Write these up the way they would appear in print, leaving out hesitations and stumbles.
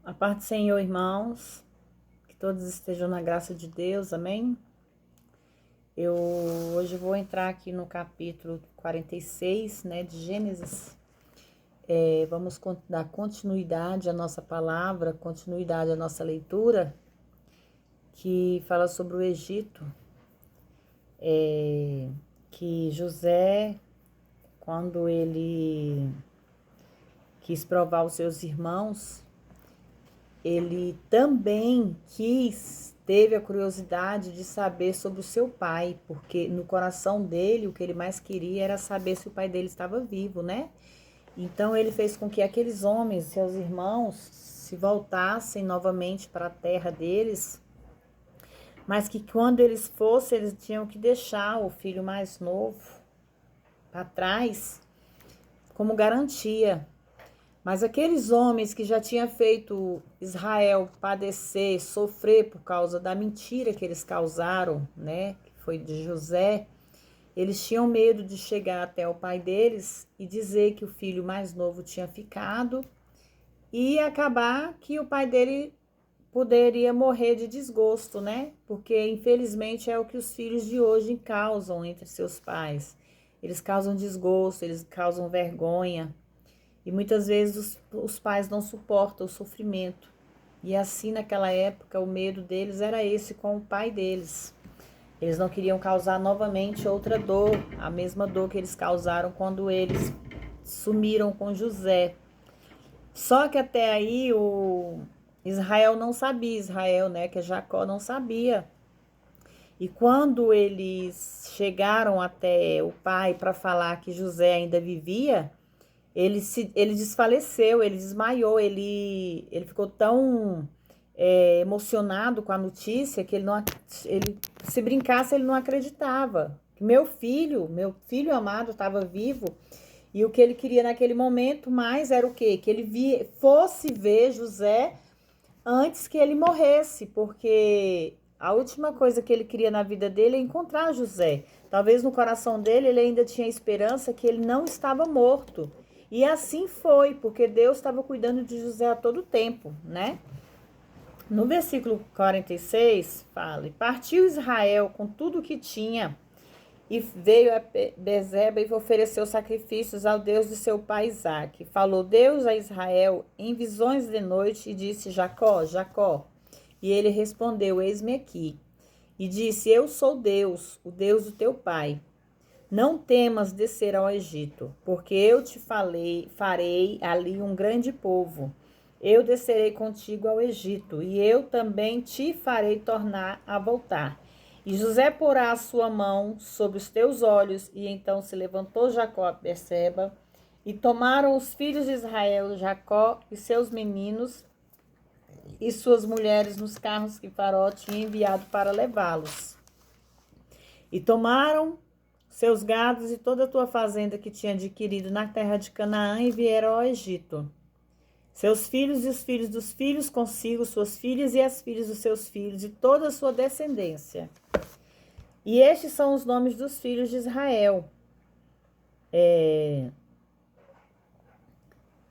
A paz do Senhor, irmãos, que todos estejam na graça de Deus, amém? Eu hoje vou entrar aqui no capítulo 46, né, de Gênesis. Vamos dar continuidade à nossa palavra, continuidade à nossa leitura, que fala sobre o Egito, que José, quando ele quis provar os seus irmãos, ele também teve a curiosidade de saber sobre o seu pai, porque no coração dele o que ele mais queria era saber se o pai dele estava vivo, né? Então ele fez com que aqueles homens, seus irmãos, se voltassem novamente para a terra deles, mas que quando eles fossem, eles tinham que deixar o filho mais novo para trás como garantia. Mas aqueles homens que já tinham feito Israel padecer, sofrer por causa da mentira que eles causaram, né, que foi de José, eles tinham medo de chegar até o pai deles e dizer que o filho mais novo tinha ficado e acabar que o pai dele poderia morrer de desgosto, né? Porque infelizmente é o que os filhos de hoje causam entre seus pais. Eles causam desgosto, eles causam vergonha. E muitas vezes os pais não suportam o sofrimento. E assim, naquela época, o medo deles era esse com o pai deles. Eles não queriam causar novamente outra dor, a mesma dor que eles causaram quando eles sumiram com José. Só que até aí o Israel não sabia, Israel, né, que Jacó não sabia. E quando eles chegaram até o pai para falar que José ainda vivia, ele desfaleceu, ele desmaiou, ele ficou tão emocionado com a notícia que ele, se brincasse, ele não acreditava. Meu filho amado estava vivo e o que ele queria naquele momento mais era o quê? Que ele fosse ver José antes que ele morresse, porque a última coisa que ele queria na vida dele é encontrar José. Talvez no coração dele ele ainda tinha esperança que ele não estava morto. E assim foi, porque Deus estava cuidando de José a todo tempo, né? No versículo 46 fala: E partiu Israel com tudo o que tinha, e veio a Bezeba e ofereceu sacrifícios ao Deus de seu pai Isaque. Falou Deus a Israel em visões de noite e disse: Jacó, Jacó. E ele respondeu: Eis-me aqui. E disse: Eu sou Deus, o Deus do teu pai. Não temas descer ao Egito, porque eu te farei ali um grande povo. Eu descerei contigo ao Egito, e eu também te farei tornar a voltar. E José porá a sua mão sobre os teus olhos, e então se levantou Jacó a Berseba, e tomaram os filhos de Israel, Jacó e seus meninos, e suas mulheres nos carros que Faraó tinha enviado para levá-los. E tomaram seus gados e toda a tua fazenda que tinha adquirido na terra de Canaã e vieram ao Egito. Seus filhos e os filhos dos filhos consigo, suas filhas e as filhas dos seus filhos e toda a sua descendência. E estes são os nomes dos filhos de Israel.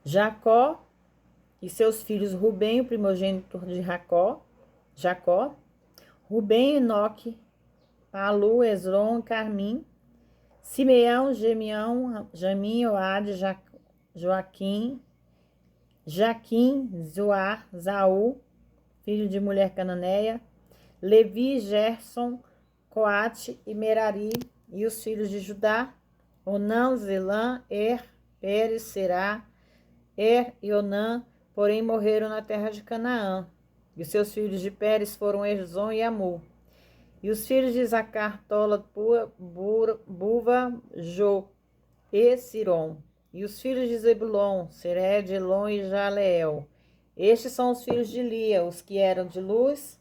Jacó e seus filhos Rubem, o primogênito de Jacó, Rubem, Enoque, Palu, Esrom, Carmim, Simeão, Jamim, Oade, Joaquim, Zoar, Zaú, filho de mulher cananeia, Levi, Gerson, Coate e Merari, e os filhos de Judá, Onã, Zelã, Peres, Será, e Onã, porém morreram na terra de Canaã. E os seus filhos de Peres foram Erzon e Amu. E os filhos de Zacar, Tola, Buva, Jo e Siron. E os filhos de Zebulon, Sered, Elon e Jaleel. Estes são os filhos de Lia, os que eram de Luz.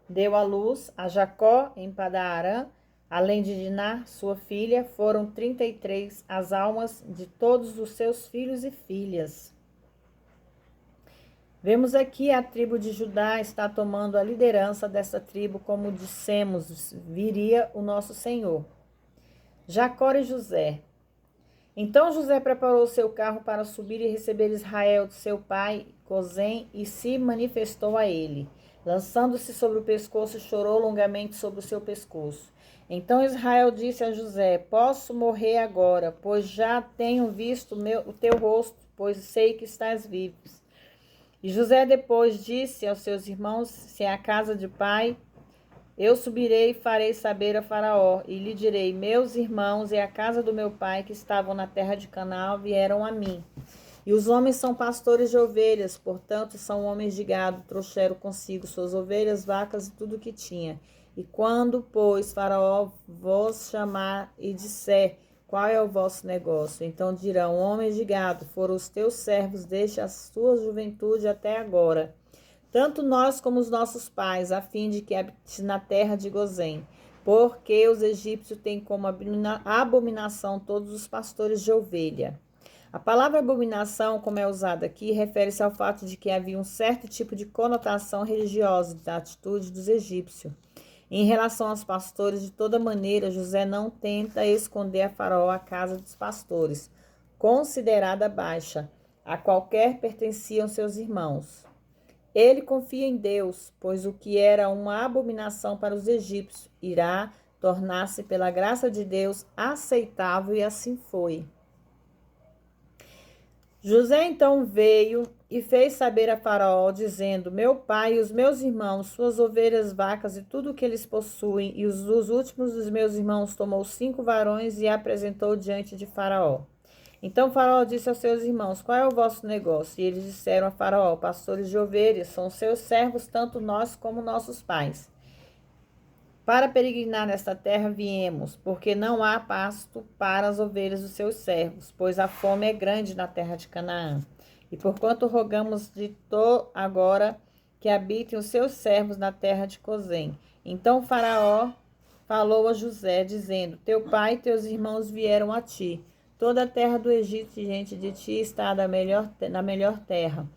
Deu à luz a Jacó em Padarã, além de Diná, sua filha, foram 33 as almas de todos os seus filhos e filhas. Vemos aqui a tribo de Judá está tomando a liderança dessa tribo, como dissemos, viria o nosso Senhor. Jacó e José. Então José preparou o seu carro para subir e receber Israel de seu pai, Gozém, e se manifestou a ele. Lançando-se sobre o pescoço, chorou longamente sobre o seu pescoço. Então Israel disse a José: Posso morrer agora, pois já tenho visto o teu rosto, pois sei que estás vivo. E José depois disse aos seus irmãos: Se é a casa de pai, eu subirei e farei saber a Faraó, e lhe direi: Meus irmãos e a casa do meu pai, que estavam na terra de Canaã, vieram a mim. E os homens são pastores de ovelhas, portanto são homens de gado, trouxeram consigo suas ovelhas, vacas e tudo o que tinha. E quando, pois, Faraó vos chamar e disser: Qual é o vosso negócio? Então dirão: Homens de gado, foram os teus servos desde a sua juventude até agora, tanto nós como os nossos pais, a fim de que habite na terra de Gozém. Porque os egípcios têm como abominação todos os pastores de ovelha. A palavra abominação, como é usada aqui, refere-se ao fato de que havia um certo tipo de conotação religiosa da atitude dos egípcios. Em relação aos pastores, de toda maneira, José não tenta esconder a Faraó a casa dos pastores, considerada baixa, a qualquer pertenciam seus irmãos. Ele confia em Deus, pois o que era uma abominação para os egípcios irá tornar-se, pela graça de Deus, aceitável, e assim foi. José então veio e fez saber a Faraó, dizendo: Meu pai e os meus irmãos, suas ovelhas, vacas e tudo o que eles possuem, e os dos últimos dos meus irmãos tomou 5 varões e apresentou diante de Faraó. Então Faraó disse aos seus irmãos: Qual é o vosso negócio? E eles disseram a Faraó: Pastores de ovelhas, são seus servos, tanto nós como nossos pais. Para peregrinar nesta terra viemos, porque não há pasto para as ovelhas dos seus servos, pois a fome é grande na terra de Canaã. E porquanto rogamos de agora que habitem os seus servos na terra de Gozém. Então Faraó falou a José, dizendo: Teu pai e teus irmãos vieram a ti. Toda a terra do Egito diante de ti está na melhor terra.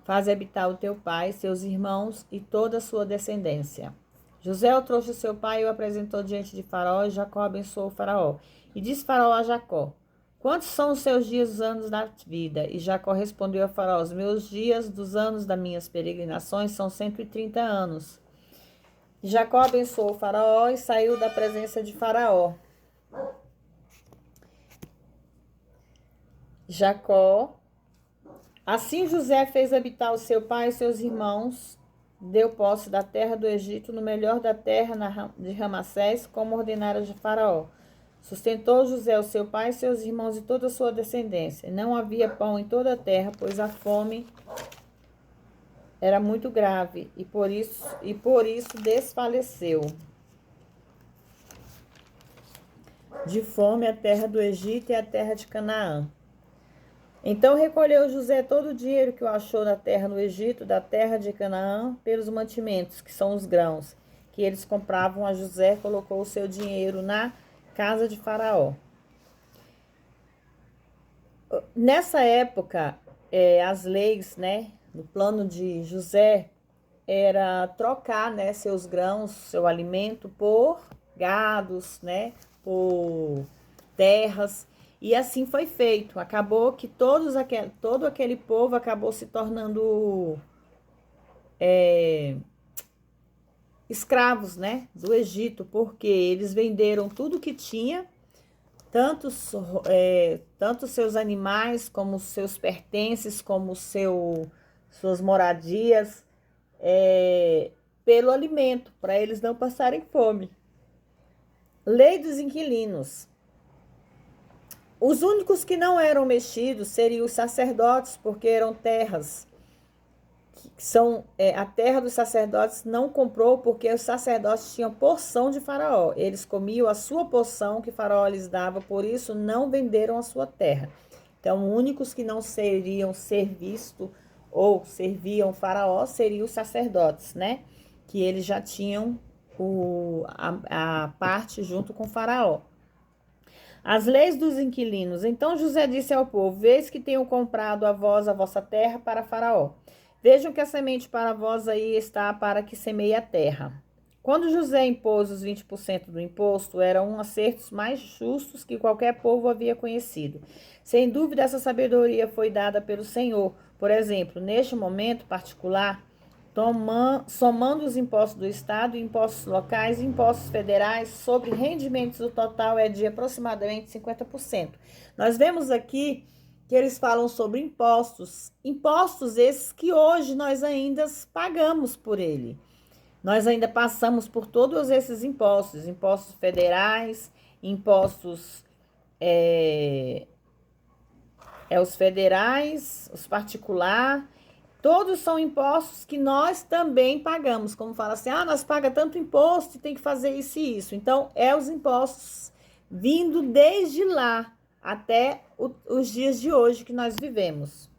Faze habitar o teu pai, seus irmãos e toda a sua descendência. José o trouxe seu pai e o apresentou diante de Faraó, e Jacó abençoou o Faraó. E disse Faraó a Jacó: Quantos são os seus dias, os anos da vida? E Jacó respondeu a Faraó: Os meus dias dos anos das minhas peregrinações são 130 anos. E Jacó abençoou o Faraó e saiu da presença de Faraó. Assim José fez habitar o seu pai e seus irmãos, deu posse da terra do Egito, no melhor da terra de Ramassés, como ordenara de Faraó. Sustentou José o seu pai, seus irmãos e toda a sua descendência. Não havia pão em toda a terra, pois a fome era muito grave, e por isso desfaleceu de fome a terra do Egito e a terra de Canaã. Então recolheu José todo o dinheiro que o achou na terra no Egito, da terra de Canaã, pelos mantimentos, que são os grãos, que eles compravam a José, colocou o seu dinheiro na casa de Faraó. Nessa época, as leis, no plano de José, era trocar, seus grãos, seu alimento, por gados, por terras. E assim foi feito. Acabou que todo aquele povo acabou se tornando escravos, do Egito, porque eles venderam tudo que tinha, tanto seus animais, como seus pertences, como suas moradias, pelo alimento, para eles não passarem fome. Lei dos inquilinos. Os únicos que não eram mexidos seriam os sacerdotes, porque eram terras. A terra dos sacerdotes não comprou, porque os sacerdotes tinham porção de Faraó. Eles comiam a sua porção que Faraó lhes dava, por isso não venderam a sua terra. Então, únicos que não seriam servisto ou serviam Faraó seriam os sacerdotes, que eles já tinham a parte junto com Faraó. As leis dos inquilinos. Então José disse ao povo: Vês que tenho comprado a vós a vossa terra para Faraó. Vejam que a semente para vós aí está, para que semeie a terra. Quando José impôs os 20% do imposto, eram um acertos mais justos que qualquer povo havia conhecido. Sem dúvida, essa sabedoria foi dada pelo Senhor. Por exemplo, neste momento particular, somando os impostos do Estado, impostos locais e impostos federais sobre rendimentos, o total é de aproximadamente 50%. Nós vemos aqui que eles falam sobre impostos, impostos esses que hoje nós ainda pagamos por ele. Nós ainda passamos por todos esses impostos, impostos federais, impostos os federais, os particulares, todos são impostos que nós também pagamos. Como fala assim, nós pagamos tanto imposto e tem que fazer isso e isso. Então, os impostos vindo desde lá até os dias de hoje que nós vivemos.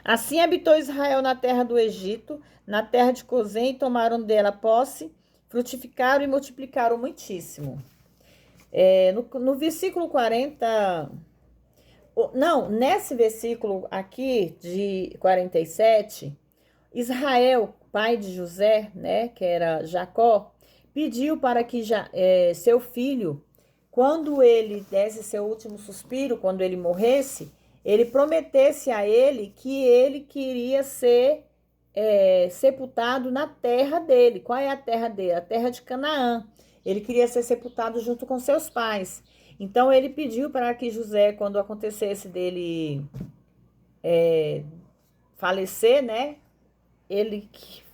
Assim habitou Israel na terra do Egito, na terra de Gozém, e tomaram dela posse, frutificaram e multiplicaram muitíssimo. No versículo 40... Não, nesse versículo aqui de 47, Israel, pai de José, né, que era Jacó, pediu para que seu filho, quando ele desse seu último suspiro, quando ele morresse, ele prometesse a ele que ele queria ser sepultado na terra dele. Qual é a terra dele? A terra de Canaã. Ele queria ser sepultado junto com seus pais. Então, ele pediu para que José, quando acontecesse dele falecer, né? Ele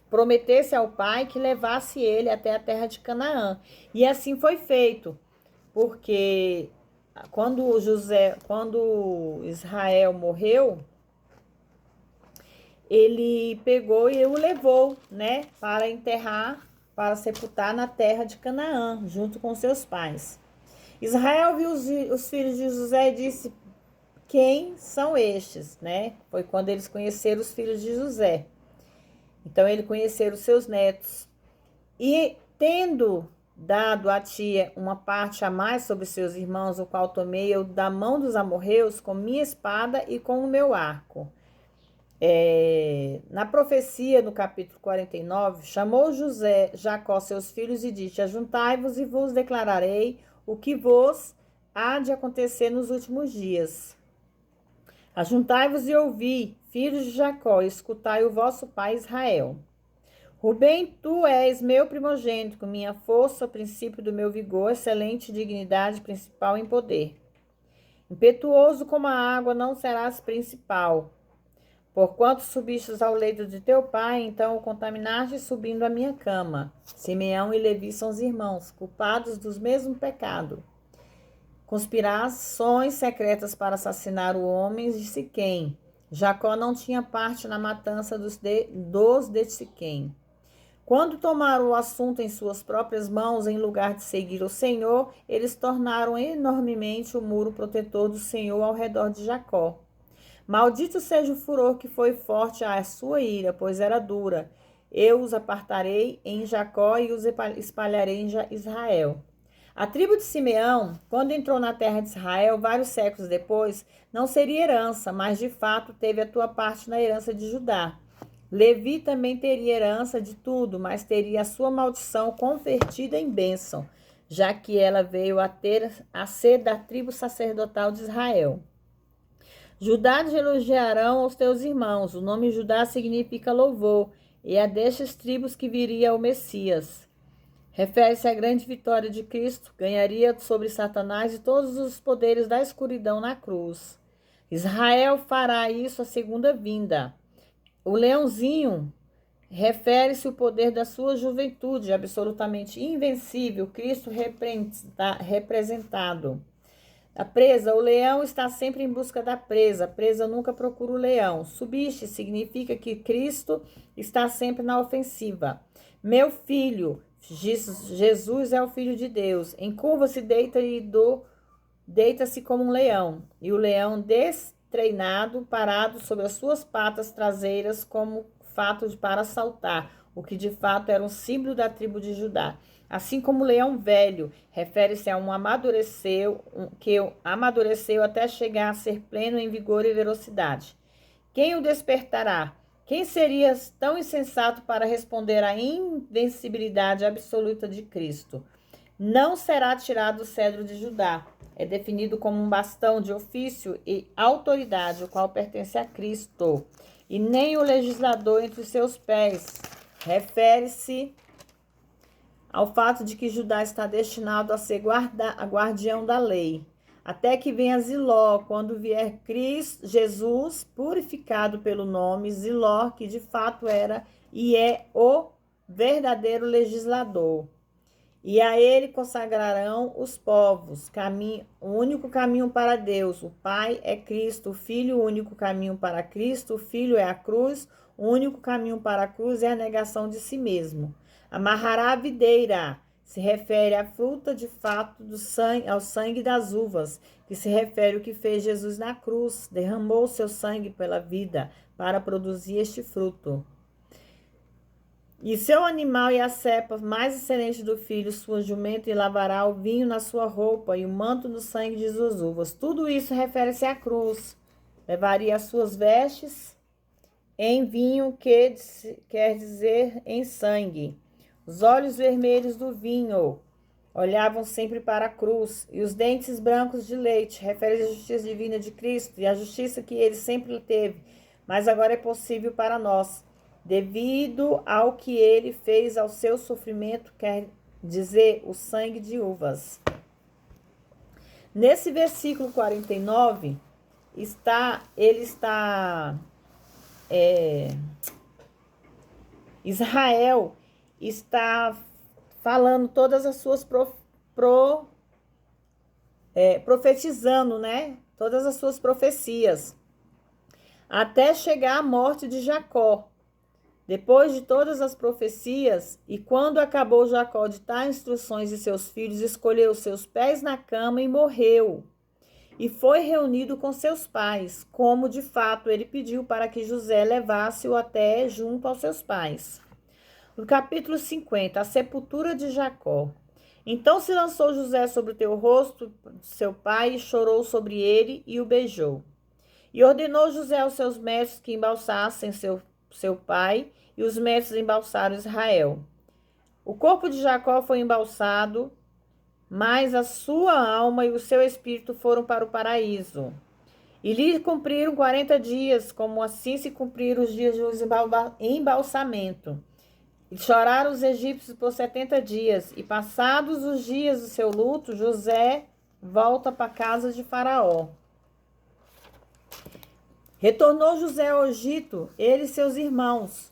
prometesse ao pai que levasse ele até a terra de Canaã. E assim foi feito, porque quando Israel morreu, ele pegou e o levou, né? Para enterrar, para sepultar na terra de Canaã, junto com seus pais. Israel viu os filhos de José e disse: quem são estes, né? Foi quando eles conheceram os filhos de José. Então, eles conheceram os seus netos. E, tendo dado a tia uma parte a mais sobre seus irmãos, o qual tomei eu da mão dos amorreus com minha espada e com o meu arco. Na profecia, no capítulo 49, chamou Jacó seus filhos e disse: ajuntai-vos e vos declararei o que vos há de acontecer nos últimos dias. Ajuntai-vos e ouvi, filhos de Jacó, escutai o vosso pai Israel. Rubem, tu és meu primogênito, com minha força, o princípio do meu vigor, excelente dignidade, principal em poder. Impetuoso como a água, não serás principal. Porquanto subistes ao leito de teu pai, então o contaminaste subindo a minha cama. Simeão e Levi são os irmãos, culpados dos mesmos pecados. Conspirações secretas para assassinar o homem de Siquém. Jacó não tinha parte na matança dos de Siquém. Quando tomaram o assunto em suas próprias mãos, em lugar de seguir o Senhor, eles tornaram enormemente o muro protetor do Senhor ao redor de Jacó. Maldito seja o furor que foi forte a sua ira, pois era dura. Eu os apartarei em Jacó e os espalharei em Israel. A tribo de Simeão, quando entrou na terra de Israel, vários séculos depois, não seria herança, mas de fato teve a tua parte na herança de Judá. Levi também teria herança de tudo, mas teria a sua maldição convertida em bênção, já que ela veio a ser da tribo sacerdotal de Israel. Judá te elogiarão os teus irmãos. O nome Judá significa louvor, e é destas tribos que viria o Messias. Refere-se à grande vitória de Cristo, ganharia sobre Satanás e todos os poderes da escuridão na cruz. Israel fará isso a segunda vinda. O leãozinho refere-se ao poder da sua juventude, absolutamente invencível, Cristo representado. A presa, o leão está sempre em busca da presa. A presa nunca procura o leão. Subiste significa que Cristo está sempre na ofensiva. Meu filho, Jesus é o Filho de Deus. Encurva-se, deita-se como um leão. E o leão destreinado, parado sobre as suas patas traseiras como fato para saltar, o que de fato era um símbolo da tribo de Judá. Assim como o leão velho, refere-se a que amadureceu até chegar a ser pleno em vigor e velocidade. Quem o despertará? Quem seria tão insensato para responder à invencibilidade absoluta de Cristo? Não será tirado o cedro de Judá. É definido como um bastão de ofício e autoridade, o qual pertence a Cristo. E nem o legislador entre os seus pés. Refere-se ao fato de que Judá está destinado a ser guardião da lei. Até que venha Ziló, quando vier Jesus, purificado pelo nome Ziló, que de fato era e é o verdadeiro legislador. E a ele consagrarão os povos, o único caminho para Deus. O Pai é Cristo, o Filho, o único caminho para Cristo, o Filho é a cruz, o único caminho para a cruz é a negação de si mesmo. Amarrará a videira, se refere à fruta de fato do sangue, ao sangue das uvas, que se refere ao que fez Jesus na cruz, derramou seu sangue pela vida para produzir este fruto. E seu animal e a cepa mais excelente do filho, sua jumenta, e lavará o vinho na sua roupa e o manto no sangue de suas uvas. Tudo isso refere-se à cruz. Levaria as suas vestes em vinho, que quer dizer em sangue. Os olhos vermelhos do vinho olhavam sempre para a cruz, e os dentes brancos de leite refere à justiça divina de Cristo e à justiça que ele sempre teve, mas agora é possível para nós, devido ao que ele fez ao seu sofrimento, quer dizer, o sangue de uvas. Nesse versículo 49, Israel está falando todas as suas profetizando, né? Todas as suas profecias, até chegar à morte de Jacó. Depois de todas as profecias, e quando acabou Jacó de dar instruções de seus filhos, escolheu seus pés na cama e morreu. E foi reunido com seus pais, como de fato ele pediu para que José levasse-o até junto aos seus pais. No capítulo 50, a sepultura de Jacó. Então se lançou José sobre o teu rosto, seu pai, e chorou sobre ele e o beijou. E ordenou José aos seus mestres que embalsassem seu pai, e os mestres embalsaram Israel. O corpo de Jacó foi embalsado, mas a sua alma e o seu espírito foram para o paraíso. E lhe cumpriram 40 dias, como assim se cumpriram os dias de embalsamento. E choraram os egípcios por 70 dias, e passados os dias do seu luto, José volta para a casa de Faraó. Retornou José ao Egito, ele e seus irmãos.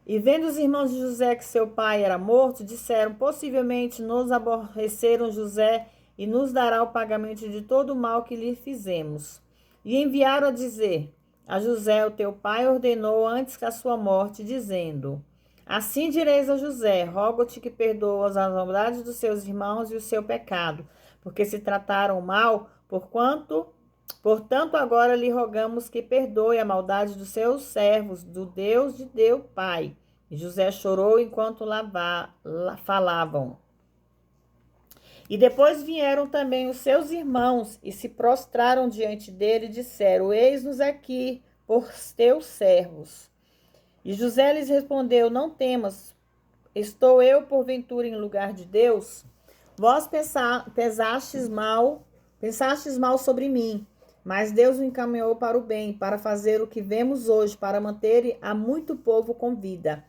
E vendo os irmãos de José que seu pai era morto, disseram: possivelmente nos aborreceram José e nos dará o pagamento de todo o mal que lhe fizemos. E enviaram a dizer a José: o teu pai ordenou antes que a sua morte, dizendo: assim direis a José: rogo-te que perdoas as maldades dos seus irmãos e o seu pecado, porque se trataram mal, portanto agora lhe rogamos que perdoe a maldade dos seus servos, do Deus de teu pai. E José chorou enquanto falavam. E depois vieram também os seus irmãos e se prostraram diante dele e disseram: eis-nos aqui por teus servos. E José lhes respondeu: não temas, estou eu porventura em lugar de Deus? Vós pensastes mal sobre mim, mas Deus o encaminhou para o bem, para fazer o que vemos hoje, para manter a muito povo com vida.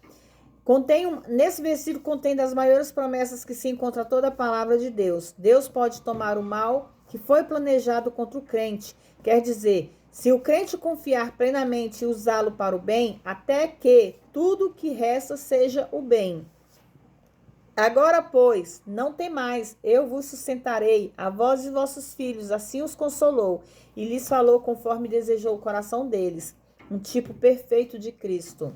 Nesse versículo contém das maiores promessas que se encontra toda a palavra de Deus. Deus pode tomar o mal que foi planejado contra o crente. Quer dizer, se o crente confiar plenamente e usá-lo para o bem, até que tudo o que resta seja o bem. Agora, pois, não temais, eu vos sustentarei, a vós e vossos filhos. Assim os consolou e lhes falou conforme desejou o coração deles, um tipo perfeito de Cristo.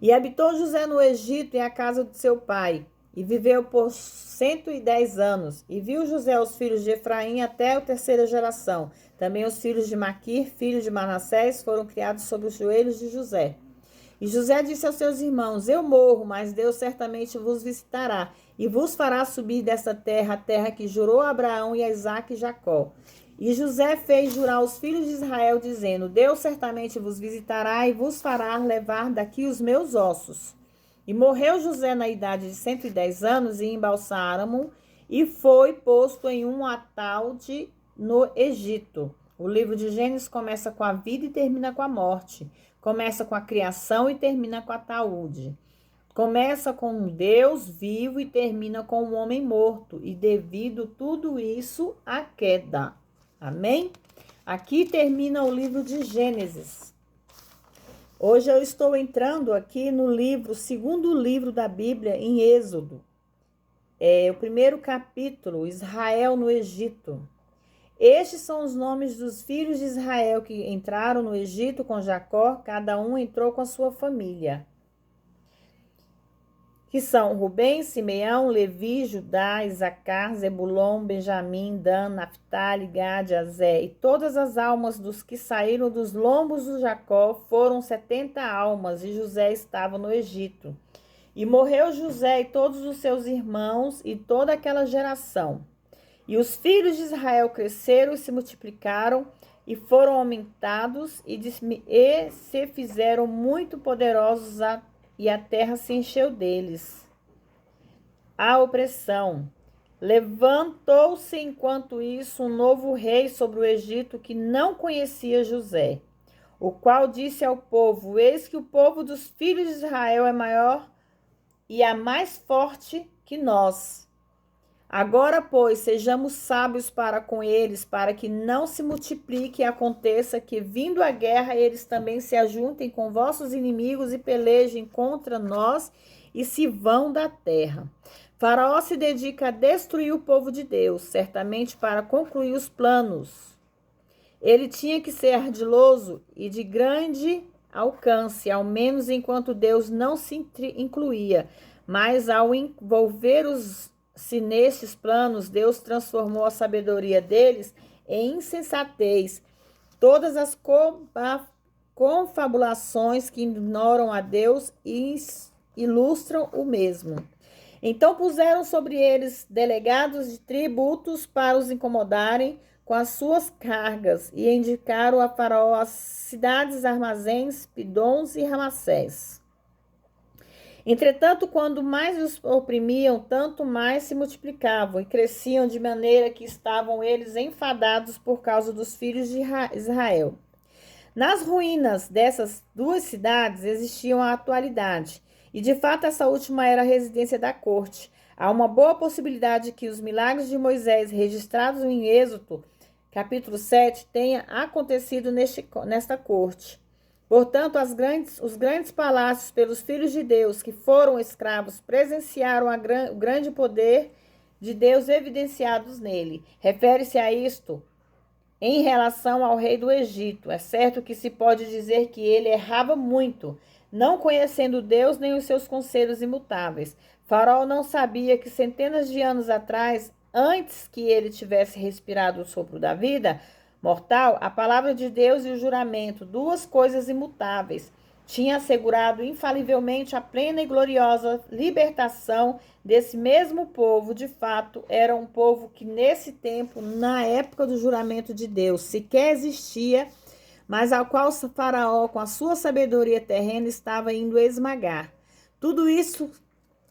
E habitou José no Egito, em a casa de seu pai, e viveu por 110 anos. E viu José os filhos de Efraim até a terceira geração. Também os filhos de Maquir, filho de Manassés, foram criados sob os joelhos de José. E José disse aos seus irmãos: eu morro, mas Deus certamente vos visitará, e vos fará subir dessa terra, a terra que jurou a Abraão e a Isaque e Jacó. E José fez jurar os filhos de Israel, dizendo: Deus certamente vos visitará e vos fará levar daqui os meus ossos. E morreu José na idade de 110 anos e embalsaram-no e foi posto em um ataúde no Egito. O livro de Gênesis começa com a vida e termina com a morte. Começa com a criação e termina com o ataúde. Começa com um Deus vivo e termina com um homem morto. E devido tudo isso, a queda. Amém? Aqui termina o livro de Gênesis. Hoje eu estou entrando aqui no livro, segundo livro da Bíblia, em Êxodo. O primeiro capítulo, Israel no Egito. Estes são os nomes dos filhos de Israel que entraram no Egito com Jacó, cada um entrou com a sua família. Que são Rubem, Simeão, Levi, Judá, Isacar, Zebulon, Benjamim, Dan, Naphtali, Gade, Azé. E todas as almas dos que saíram dos lombos de Jacó foram 70 almas, e José estava no Egito. E morreu José e todos os seus irmãos e toda aquela geração. E os filhos de Israel cresceram e se multiplicaram, e foram aumentados, e se fizeram muito poderosos e a terra se encheu deles. A opressão. Levantou-se enquanto isso um novo rei sobre o Egito que não conhecia José, o qual disse ao povo: Eis que o povo dos filhos de Israel é maior e é mais forte que nós. Agora, pois, sejamos sábios para com eles, para que não se multiplique e aconteça que, vindo a guerra, eles também se ajuntem com vossos inimigos e pelejem contra nós e se vão da terra. Faraó se dedica a destruir o povo de Deus, certamente para concluir os planos. Ele tinha que ser ardiloso e de grande alcance, ao menos enquanto Deus não se incluía, mas ao envolver-se nestes planos, Deus transformou a sabedoria deles em insensatez. Todas as confabulações que ignoram a Deus ilustram o mesmo. Então puseram sobre eles delegados de tributos para os incomodarem com as suas cargas e indicaram a Faraó as cidades, armazéns, Pidons e Ramassés. Entretanto, quando mais os oprimiam, tanto mais se multiplicavam e cresciam, de maneira que estavam eles enfadados por causa dos filhos de Israel. Nas ruínas dessas duas cidades existiam a atualidade, e de fato essa última era a residência da corte. Há uma boa possibilidade que os milagres de Moisés, registrados em Êxodo, capítulo 7, tenha acontecido nesta corte. Portanto, os grandes palácios pelos filhos de Deus que foram escravos presenciaram o grande poder de Deus evidenciados nele. Refere-se a isto em relação ao rei do Egito. É certo que se pode dizer que ele errava muito, não conhecendo Deus nem os seus conselhos imutáveis. Faraó não sabia que centenas de anos atrás, antes que ele tivesse respirado o sopro da vida mortal, a palavra de Deus e o juramento, duas coisas imutáveis, tinha assegurado infalivelmente a plena e gloriosa libertação desse mesmo povo. De fato, era um povo que nesse tempo, na época do juramento de Deus, sequer existia, mas ao qual Faraó, com a sua sabedoria terrena, estava indo esmagar. Tudo isso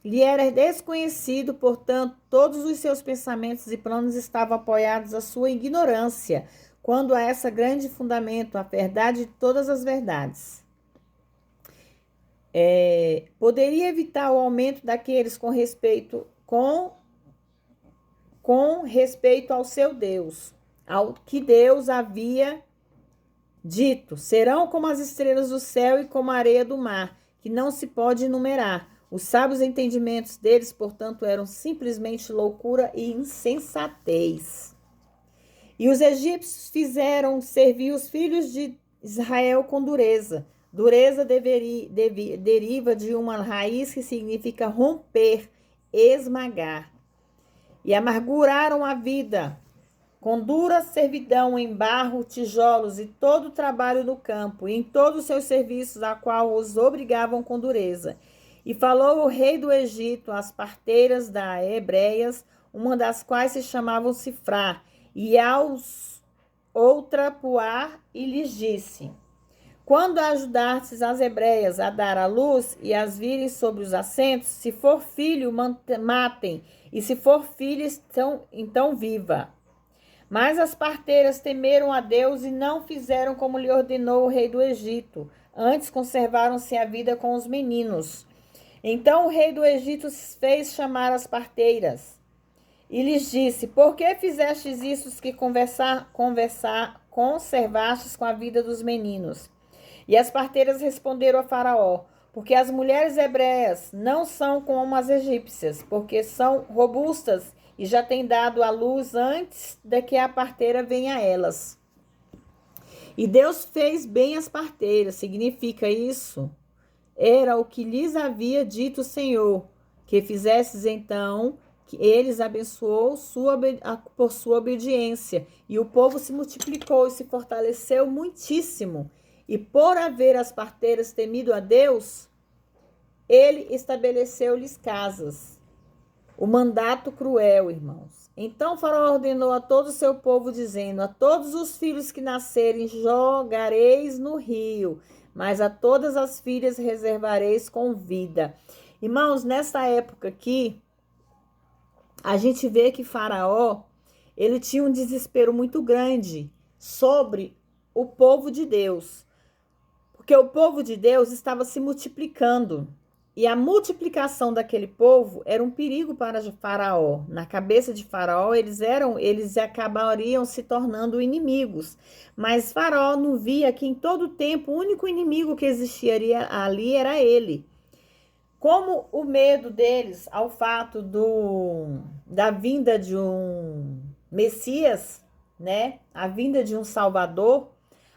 lhe era desconhecido, portanto, todos os seus pensamentos e planos estavam apoiados à sua ignorância, quando a essa grande fundamento, a verdade de todas as verdades. Poderia evitar o aumento daqueles com respeito ao seu Deus, ao que Deus havia dito: serão como as estrelas do céu e como a areia do mar, que não se pode enumerar. Os sábios entendimentos deles, portanto, eram simplesmente loucura e insensatez. E os egípcios fizeram servir os filhos de Israel com dureza. Dureza deriva de uma raiz que significa romper, esmagar. E amarguraram a vida com dura servidão em barro, tijolos e todo o trabalho no campo, e em todos os seus serviços, a qual os obrigavam com dureza. E falou o rei do Egito às parteiras da hebreias, uma das quais se chamava Sifrá, e aos outra Puá e lhes disse: quando ajudastes as hebreias a dar à luz e as virem sobre os assentos, se for filho, matem, e se for filha, então viva. Mas as parteiras temeram a Deus e não fizeram como lhe ordenou o rei do Egito. Antes conservaram-se a vida com os meninos. Então o rei do Egito fez chamar as parteiras e lhes disse: por que fizestes isso que conservastes com a vida dos meninos? E as parteiras responderam a Faraó: porque as mulheres hebreias não são como as egípcias, porque são robustas e já têm dado à luz antes de que a parteira venha a elas. E Deus fez bem as parteiras. Significa isso? Era o que lhes havia dito o Senhor, que fizesses então, que eles abençoou por sua obediência. E o povo se multiplicou e se fortaleceu muitíssimo. E por haver as parteiras temido a Deus, ele estabeleceu-lhes casas. O mandato cruel, irmãos. Então Faraó ordenou a todo o seu povo, dizendo: a todos os filhos que nascerem jogareis no rio, mas a todas as filhas reservareis com vida. Irmãos, nessa época aqui, a gente vê que Faraó, ele tinha um desespero muito grande sobre o povo de Deus. Porque o povo de Deus estava se multiplicando. E a multiplicação daquele povo era um perigo para Faraó. Na cabeça de Faraó, eles acabariam se tornando inimigos. Mas Faraó não via que em todo tempo o único inimigo que existiria ali era ele. Como o medo deles ao fato da vinda de um Messias, né? A vinda de um Salvador,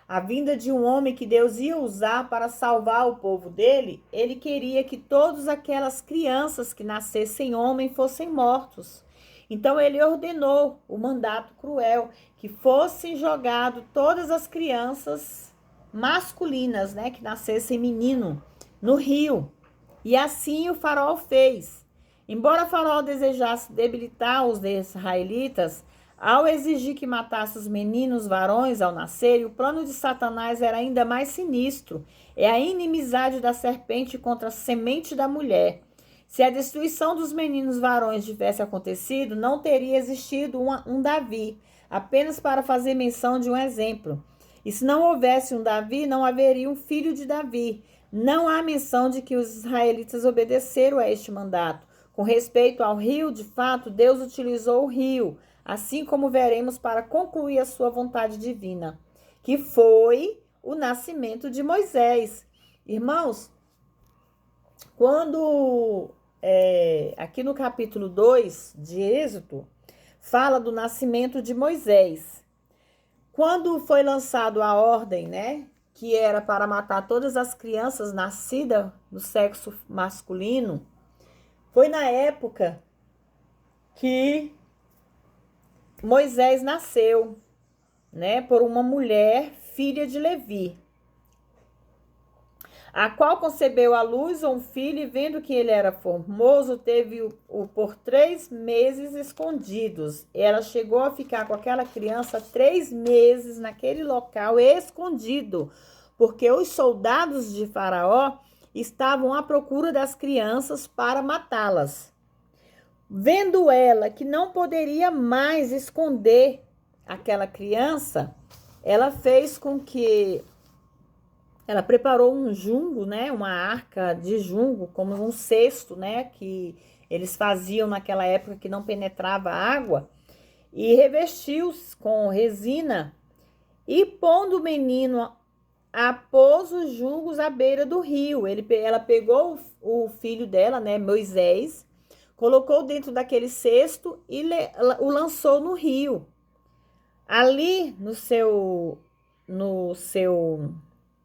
a vinda de um homem que Deus ia usar para salvar o povo dele, ele queria que todas aquelas crianças que nascessem homem fossem mortos. Então ele ordenou o mandato cruel, que fossem jogadas todas as crianças masculinas, né, que nascessem menino, no rio. E assim o Faraó fez. Embora Faraó desejasse debilitar os israelitas, ao exigir que matasse os meninos varões ao nascer, o plano de Satanás era ainda mais sinistro. É a inimizade da serpente contra a semente da mulher. Se a destruição dos meninos varões tivesse acontecido, não teria existido um Davi, apenas para fazer menção de um exemplo. E se não houvesse um Davi, não haveria um filho de Davi. Não há menção de que os israelitas obedeceram a este mandato. Com respeito ao rio, de fato, Deus utilizou o rio, assim como veremos, para concluir a sua vontade divina, que foi o nascimento de Moisés. Irmãos, quando aqui no capítulo 2 de Êxodo, fala do nascimento de Moisés. Quando foi lançado a ordem, né, que era para matar todas as crianças nascidas do sexo masculino, foi na época que Moisés nasceu, né, por uma mulher, filha de Levi, a qual concebeu à luz um filho, e vendo que ele era formoso, teve-o por 3 meses escondidos. Ela chegou a ficar com aquela criança 3 meses naquele local escondido, porque os soldados de Faraó estavam à procura das crianças para matá-las. Vendo ela que não poderia mais esconder aquela criança, ela fez com que ela preparou um jungo, né, uma arca de jungo, como um cesto, né, que eles faziam naquela época que não penetrava água, e revestiu-os com resina, e pondo o menino, apôs os jugos à beira do rio. Ela pegou o filho dela, né, Moisés, colocou dentro daquele cesto e o lançou no rio. Ali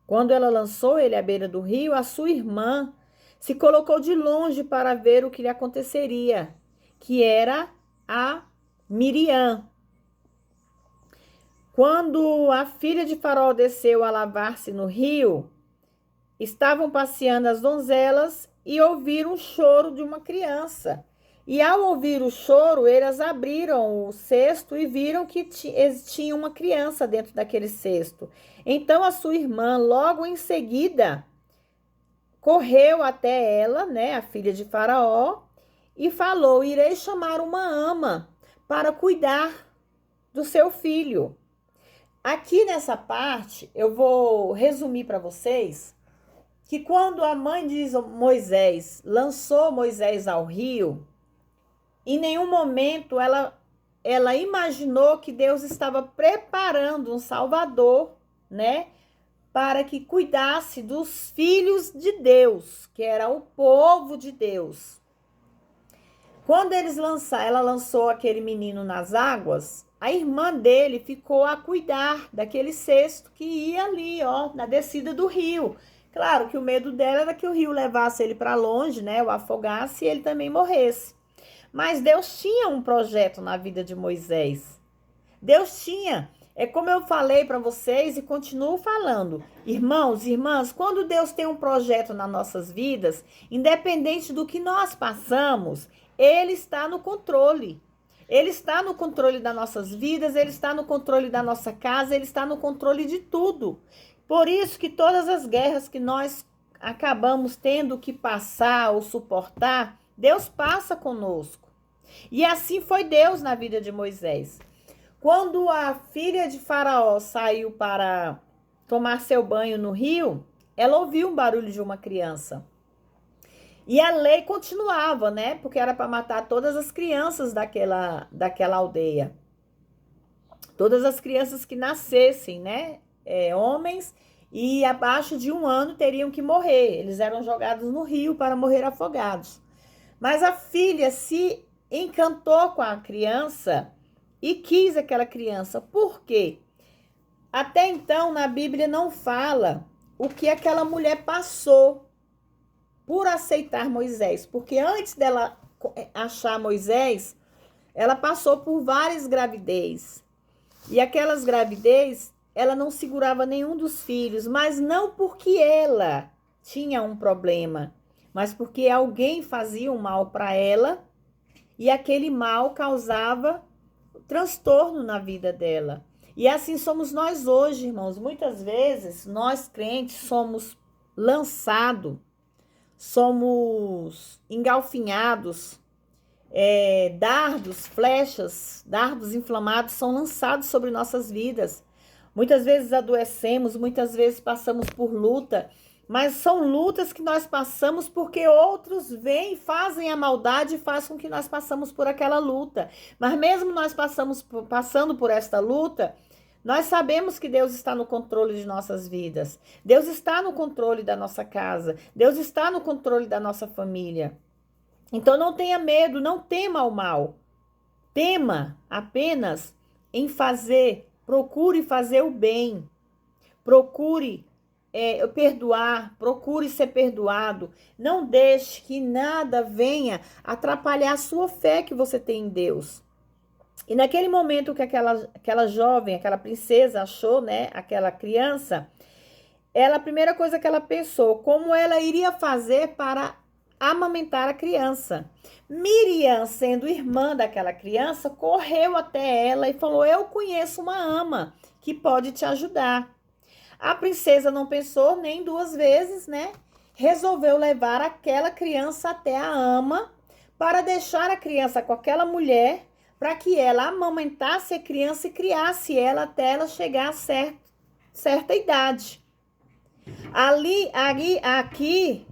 quando ela lançou ele à beira do rio, a sua irmã se colocou de longe para ver o que lhe aconteceria, que era a Miriam. Quando a filha de Faraó desceu a lavar-se no rio, estavam passeando as donzelas e ouviram o choro de uma criança. E ao ouvir o choro, eles abriram o cesto e viram que tinha uma criança dentro daquele cesto. Então a sua irmã, logo em seguida, correu até ela, né, a filha de Faraó, e falou: irei chamar uma ama para cuidar do seu filho. Aqui nessa parte, eu vou resumir para vocês que quando a mãe de Moisés lançou Moisés ao rio, em nenhum momento ela imaginou que Deus estava preparando um Salvador, né, para que cuidasse dos filhos de Deus, que era o povo de Deus. Quando ela lançou aquele menino nas águas, a irmã dele ficou a cuidar daquele cesto que ia ali, ó, na descida do rio. Claro que o medo dela era que o rio levasse ele para longe, né, o afogasse e ele também morresse. Mas Deus tinha um projeto na vida de Moisés. Deus tinha. É como eu falei para vocês e continuo falando. Irmãos, irmãs, quando Deus tem um projeto nas nossas vidas, independente do que nós passamos, Ele está no controle. Ele está no controle das nossas vidas, Ele está no controle da nossa casa, Ele está no controle de tudo. Por isso que todas as guerras que nós acabamos tendo que passar ou suportar, Deus passa conosco. E assim foi Deus na vida de Moisés. Quando a filha de Faraó saiu para tomar seu banho no rio, ela ouviu um barulho de uma criança. E a lei continuava, né? Porque era para matar todas as crianças daquela aldeia. Todas as crianças que nascessem, né? Homens e abaixo de 1 ano teriam que morrer. Eles eram jogados no rio para morrer afogados. Mas a filha se encantou com a criança e quis aquela criança. Por quê? Até então, na Bíblia não fala o que aquela mulher passou por aceitar Moisés. Porque antes dela achar Moisés, ela passou por várias gravidez. E aquelas gravidez, ela não segurava nenhum dos filhos, mas não porque ela tinha um problema, mas porque alguém fazia um mal para ela e aquele mal causava transtorno na vida dela. E assim somos nós hoje, irmãos. Muitas vezes, nós crentes somos lançados, somos engalfinhados, dardos, flechas, dardos inflamados são lançados sobre nossas vidas. Muitas vezes adoecemos, muitas vezes passamos por luta, mas são lutas que nós passamos porque outros vêm, fazem a maldade e fazem com que nós passamos por aquela luta. Mas mesmo nós passando por esta luta, nós sabemos que Deus está no controle de nossas vidas. Deus está no controle da nossa casa. Deus está no controle da nossa família. Então não tenha medo, não tema o mal. Tema apenas em procure fazer o bem. Procure perdoar, procure ser perdoado. Não deixe que nada venha atrapalhar a sua fé que você tem em Deus. E naquele momento que aquela jovem, aquela princesa achou, né, aquela criança, a primeira coisa que ela pensou, como ela iria fazer para amamentar a criança. Miriam, sendo irmã daquela criança, correu até ela e falou: eu conheço uma ama que pode te ajudar. A princesa não pensou nem 2 vezes, né? Resolveu levar aquela criança até a ama para deixar a criança com aquela mulher para que ela amamentasse a criança e criasse ela até ela chegar a certa idade. Aqui,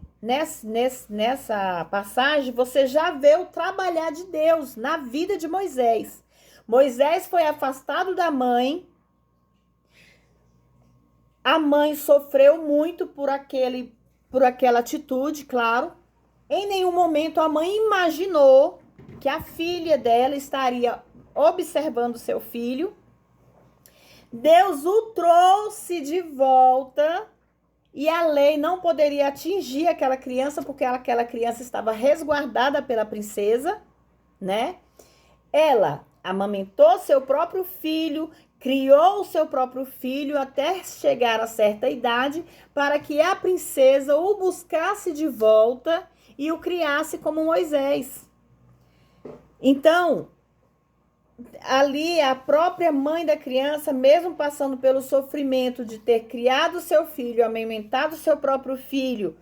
nessa passagem, você já vê o trabalhar de Deus na vida de Moisés. Moisés foi afastado da mãe. A mãe sofreu muito por aquela atitude, claro. Em nenhum momento a mãe imaginou que a filha dela estaria observando seu filho. Deus o trouxe de volta e a lei não poderia atingir aquela criança porque aquela criança estava resguardada pela princesa, né? Ela amamentou seu próprio filho, criou o seu próprio filho até chegar a certa idade para que a princesa o buscasse de volta e o criasse como Moisés. Então, ali a própria mãe da criança, mesmo passando pelo sofrimento de ter criado seu filho, amamentado seu próprio filho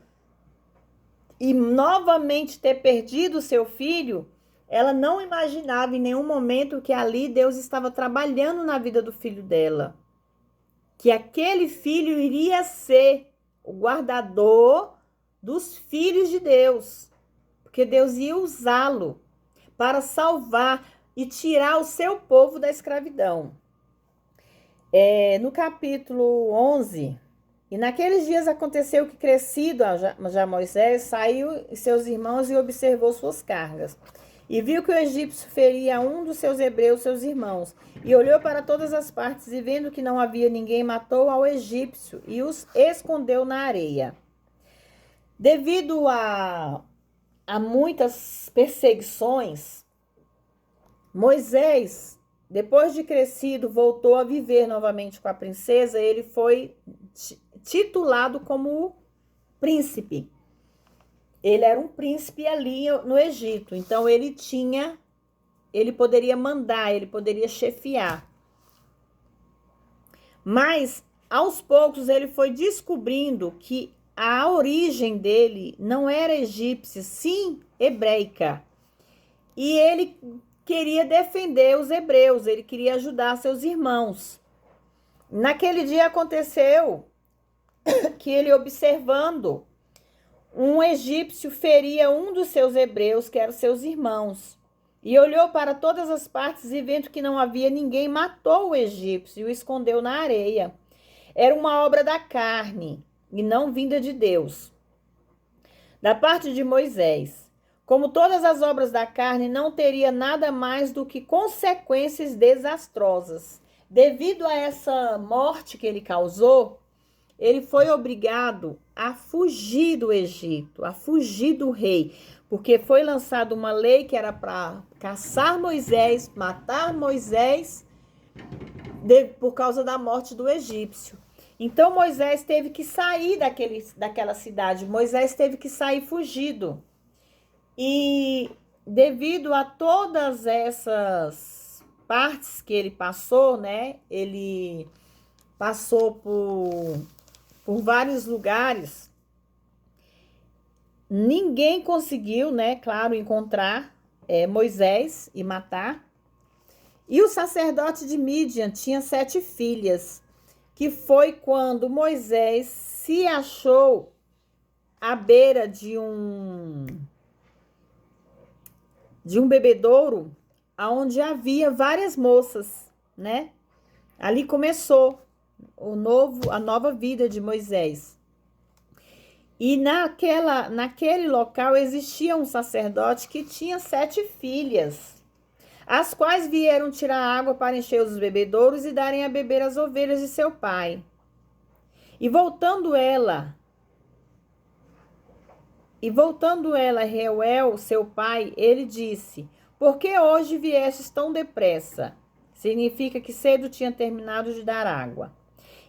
e novamente ter perdido seu filho, ela não imaginava em nenhum momento que ali Deus estava trabalhando na vida do filho dela. Que aquele filho iria ser o guardador dos filhos de Deus. Porque Deus ia usá-lo para salvar e tirar o seu povo da escravidão. No capítulo 11, e naqueles dias aconteceu que crescido já Moisés saiu e seus irmãos e observou suas cargas. E viu que o egípcio feria um dos seus hebreus, seus irmãos. E olhou para todas as partes e vendo que não havia ninguém, matou ao egípcio e os escondeu na areia. Devido a muitas perseguições, Moisés, depois de crescido, voltou a viver novamente com a princesa. Ele foi titulado como príncipe. Ele era um príncipe ali no Egito. Então ele poderia mandar, ele poderia chefiar. Mas aos poucos ele foi descobrindo que a origem dele não era egípcia, sim hebreica. E ele queria defender os hebreus, ele queria ajudar seus irmãos. Naquele dia aconteceu que ele, observando, um egípcio feria um dos seus hebreus, que eram seus irmãos. E olhou para todas as partes e vendo que não havia ninguém, matou o egípcio e o escondeu na areia. Era uma obra da carne e não vinda de Deus. Da parte de Moisés, como todas as obras da carne, não teria nada mais do que consequências desastrosas. Devido a essa morte que ele causou, ele foi obrigado a fugir do Egito, a fugir do rei, porque foi lançada uma lei que era para caçar Moisés, matar Moisés, por causa da morte do egípcio. Então Moisés teve que sair daquela cidade, Moisés teve que sair fugido. E devido a todas essas partes que ele passou, né? Ele passou por vários lugares. Ninguém conseguiu, né? Claro, encontrar Moisés e matar. E o sacerdote de Midian tinha 7 filhas, que foi quando Moisés se achou à beira de um bebedouro, onde havia várias moças, né? Ali começou a nova vida de Moisés. E naquele local existia um sacerdote que tinha 7 filhas, as quais vieram tirar água para encher os bebedouros e darem a beber as ovelhas de seu pai. E voltando ela, Reuel, seu pai, ele disse: por que hoje viestes tão depressa? Significa que cedo tinha terminado de dar água.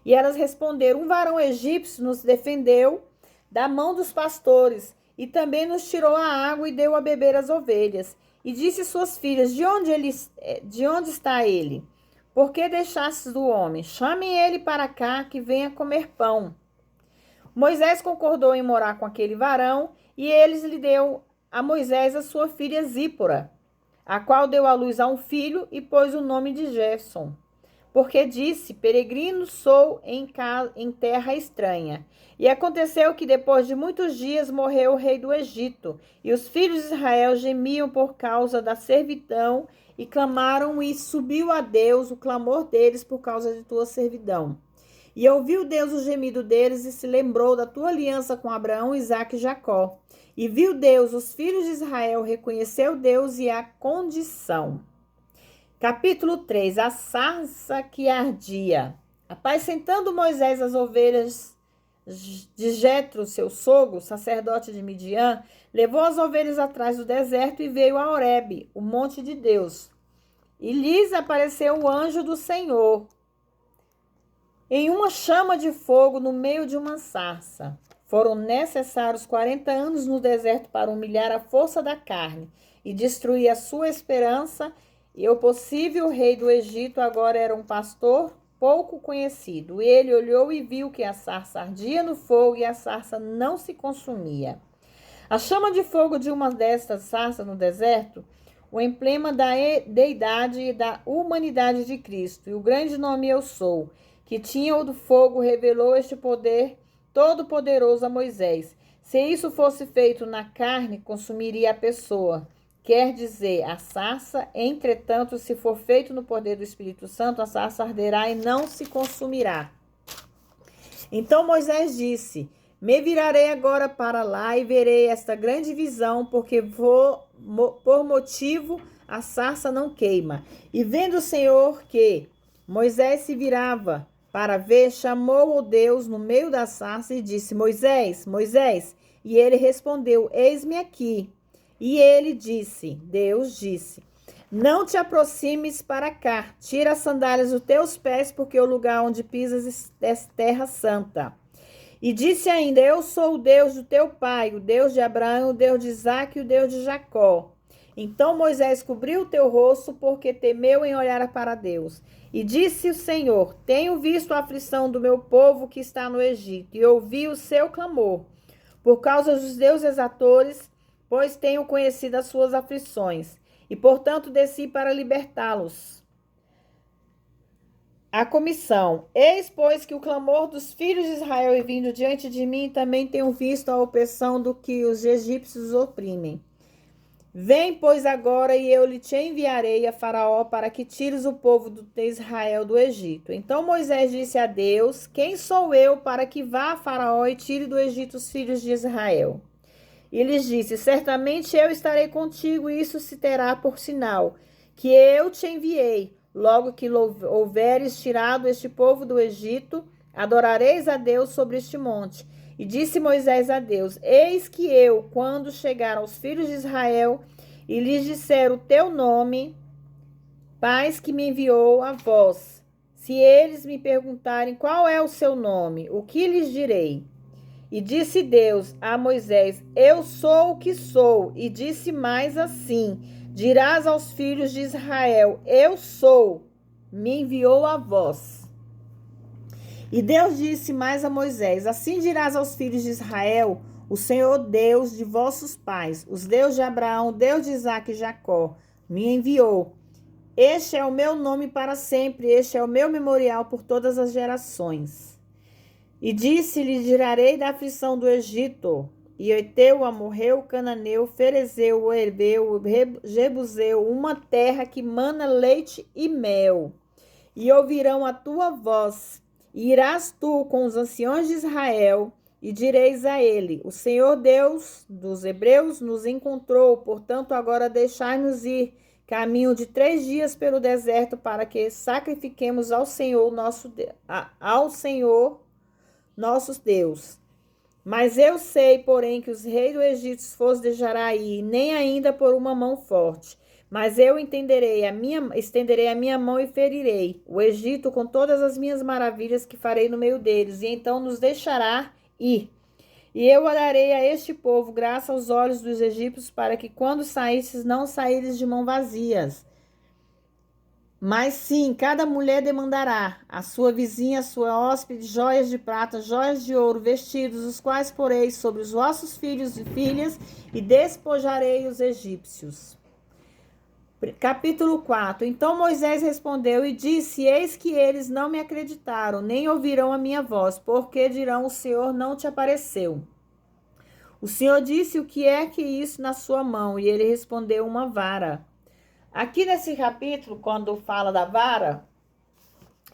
E elas responderam: um varão egípcio nos defendeu da mão dos pastores e também nos tirou a água e deu a beber as ovelhas. E disse suas filhas: de onde está ele? Por que deixastes o homem? Chamem ele para cá, que venha comer pão. Moisés concordou em morar com aquele varão, e eles lhe deu a Moisés a sua filha Zípora, a qual deu à luz a um filho e pôs o nome de Gerson, porque disse: peregrino sou em terra estranha. E aconteceu que depois de muitos dias morreu o rei do Egito, e os filhos de Israel gemiam por causa da servidão e clamaram, e subiu a Deus o clamor deles por causa de tua servidão. E ouviu Deus o gemido deles e se lembrou da tua aliança com Abraão, Isaque e Jacó. E viu Deus os filhos de Israel, reconheceu Deus e a condição. Capítulo 3, a sarça que ardia. Apacentando Moisés as ovelhas de Jetro, seu sogro, sacerdote de Midian, levou as ovelhas atrás do deserto e veio a Horebe, o monte de Deus. E lhes apareceu o anjo do Senhor, em uma chama de fogo no meio de uma sarça. Foram necessários 40 anos no deserto para humilhar a força da carne e destruir a sua esperança, e o possível rei do Egito agora era um pastor pouco conhecido. Ele olhou e viu que a sarça ardia no fogo e a sarça não se consumia. A chama de fogo de uma destas sarças no deserto, o emblema da deidade e da humanidade de Cristo, e o grande nome Eu Sou, que tinha o do fogo, revelou este poder todo-poderoso a Moisés. Se isso fosse feito na carne, consumiria a pessoa. Quer dizer, a sarça, entretanto, se for feito no poder do Espírito Santo, a sarça arderá e não se consumirá. Então Moisés disse: Me virarei agora para lá e verei esta grande visão, porque por motivo a sarça não queima. E vendo o Senhor que Moisés se virava para ver, chamou o Deus no meio da sarça e disse: Moisés, Moisés. E ele respondeu: Eis-me aqui. E ele disse, Deus disse: Não te aproximes para cá, tira as sandálias dos teus pés, porque o lugar onde pisas é terra santa. E disse ainda: Eu sou o Deus do teu pai, o Deus de Abraão, o Deus de Isaque e o Deus de Jacó. Então Moisés cobriu o teu rosto, porque temeu em olhar para Deus. E disse o Senhor: Tenho visto a aflição do meu povo que está no Egito, e ouvi o seu clamor, por causa dos deuses atores, pois tenho conhecido as suas aflições, e portanto desci para libertá-los. A comissão: Eis, pois, que o clamor dos filhos de Israel é vindo diante de mim, também tenho visto a opressão do que os egípcios oprimem. Vem, pois, agora, e eu lhe te enviarei a Faraó para que tires o povo de Israel do Egito. Então Moisés disse a Deus: Quem sou eu para que vá a Faraó e tire do Egito os filhos de Israel? E lhes disse: Certamente eu estarei contigo, e isso se terá por sinal, que eu te enviei. Logo que houveres tirado este povo do Egito, adorareis a Deus sobre este monte. E disse Moisés a Deus: Eis que eu, quando chegar aos filhos de Israel, e lhes disser o teu nome, paz que me enviou a vós, se eles me perguntarem qual é o seu nome, o que lhes direi? E disse Deus a Moisés: Eu sou o que sou. E disse mais assim: Dirás aos filhos de Israel: Eu sou, me enviou a vós. E Deus disse mais a Moisés: Assim dirás aos filhos de Israel: O Senhor Deus de vossos pais, os Deus de Abraão, Deus de Isaque e Jacó, me enviou. Este é o meu nome para sempre, este é o meu memorial por todas as gerações. E disse-lhe: Tirarei da aflição do Egito, e o Eteu, o Amorreu, o Cananeu, o Ferezeu, o Herbeu, o Jebuseu, uma terra que mana leite e mel. E ouvirão a tua voz, e irás tu com os anciões de Israel, e direis a ele: O Senhor Deus dos Hebreus nos encontrou, portanto agora deixai-nos ir, caminho de 3 dias pelo deserto, para que sacrifiquemos ao Senhor nosso Deus. Mas eu sei, porém, que os reis do Egito vos deixará ir, nem ainda por uma mão forte. Mas eu estenderei a minha mão e ferirei o Egito com todas as minhas maravilhas que farei no meio deles, e então nos deixará ir. E eu darei a este povo graça aos olhos dos egípcios, para que quando saísses, não saíres de mãos vazias. Mas sim, cada mulher demandará a sua vizinha, a sua hóspede, joias de prata, joias de ouro, vestidos, os quais porei sobre os vossos filhos e filhas, e despojarei os egípcios. Capítulo 4. Então Moisés respondeu e disse: Eis que eles não me acreditaram, nem ouvirão a minha voz, porque dirão: O Senhor não te apareceu. O Senhor disse: O que é que isso na sua mão? E ele respondeu: Uma vara. Aqui nesse capítulo, quando fala da vara,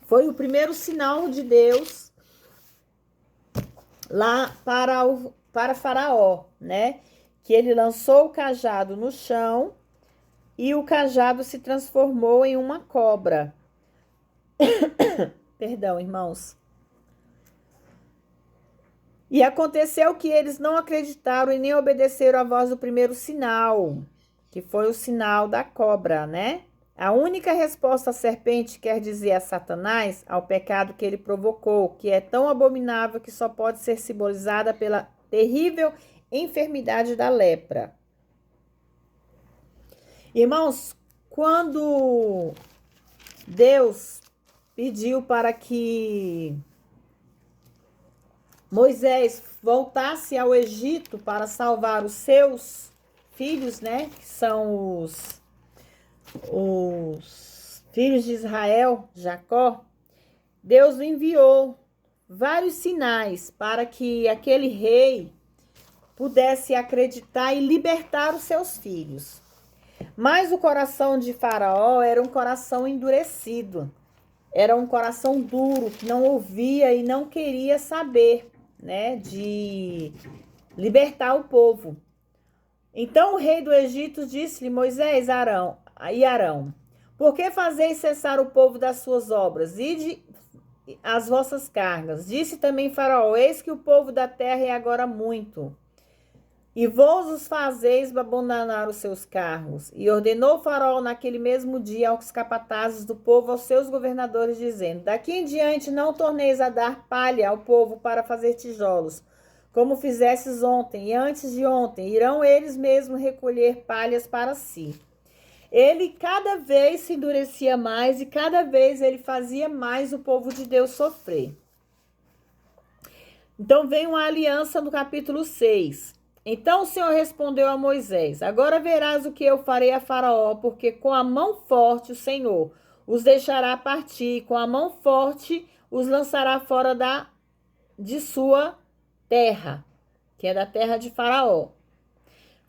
foi o primeiro sinal de Deus lá para Faraó, né? Que ele lançou o cajado no chão e o cajado se transformou em uma cobra. Perdão, irmãos. E aconteceu que eles não acreditaram e nem obedeceram à voz do primeiro sinal, que foi o sinal da cobra, né? A única resposta à serpente quer dizer a Satanás, ao pecado que ele provocou, que é tão abominável que só pode ser simbolizada pela terrível enfermidade da lepra. Irmãos, quando Deus pediu para que Moisés voltasse ao Egito para salvar os seus filhos, né? Que são os filhos de Israel, Jacó. Deus enviou vários sinais para que aquele rei pudesse acreditar e libertar os seus filhos. Mas o coração de Faraó era um coração endurecido. Era um coração duro, que não ouvia e não queria saber, né, de libertar o povo. Então o rei do Egito disse-lhe: Moisés e Arão, por que fazeis cessar o povo das suas obras? Ide as vossas cargas. Disse também Faraó: eis que o povo da terra é agora muito, e vós os fazeis abandonar os seus cargos. E ordenou Faraó naquele mesmo dia aos capatazes do povo, aos seus governadores, dizendo: daqui em diante não torneis a dar palha ao povo para fazer tijolos, como fizestes ontem e antes de ontem. Irão eles mesmos recolher palhas para si. Ele cada vez se endurecia mais e cada vez ele fazia mais o povo de Deus sofrer. Então vem uma aliança no capítulo 6. Então o Senhor respondeu a Moisés: agora verás o que eu farei a Faraó, porque com a mão forte o Senhor os deixará partir, com a mão forte os lançará fora de sua terra, que é da terra de Faraó.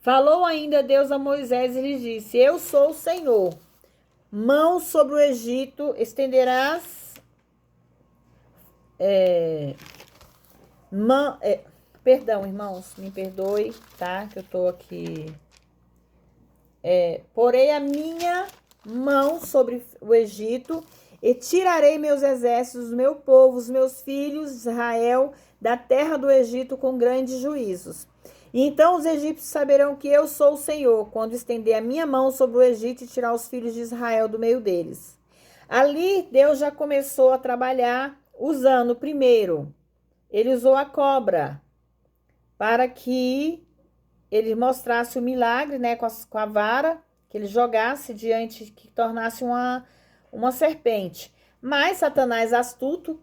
Falou ainda Deus a Moisés e lhe disse: eu sou o Senhor, mão sobre o Egito estenderás, perdão, irmãos, me perdoe, tá? Que eu tô aqui. Porei a minha mão sobre o Egito e tirarei meus exércitos, meu povo, os meus filhos, Israel, da terra do Egito com grandes juízos. E então os egípcios saberão que eu sou o Senhor, quando estender a minha mão sobre o Egito e tirar os filhos de Israel do meio deles. Ali Deus já começou a trabalhar usando primeiro. Ele usou a cobra para que ele mostrasse o milagre, né, com a vara, que ele jogasse diante, que tornasse uma serpente. Mas Satanás, astuto,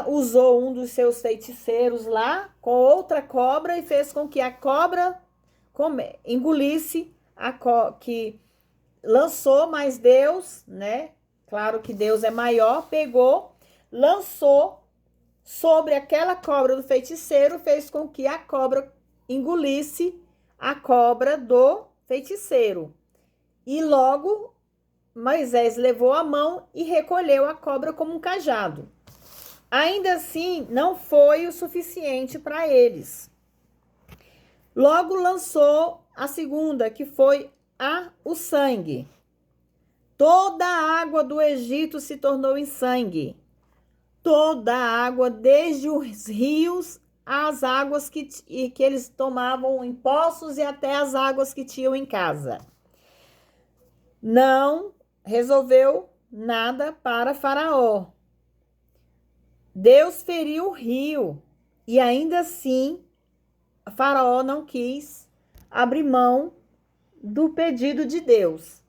usou um dos seus feiticeiros lá com outra cobra e fez com que a cobra engolisse que lançou, mas Deus, né, claro que Deus é maior, pegou, lançou sobre aquela cobra do feiticeiro, fez com que a cobra engolisse a cobra do feiticeiro. E logo Moisés levou a mão e recolheu a cobra como um cajado. Ainda assim, não foi o suficiente para eles. Logo lançou a segunda, que foi o sangue. Toda a água do Egito se tornou em sangue. Toda a água, desde os rios, as águas que eles tomavam em poços e até as águas que tinham em casa. Não resolveu nada para Faraó. Deus feriu o rio e ainda assim Faraó não quis abrir mão do pedido de Deus.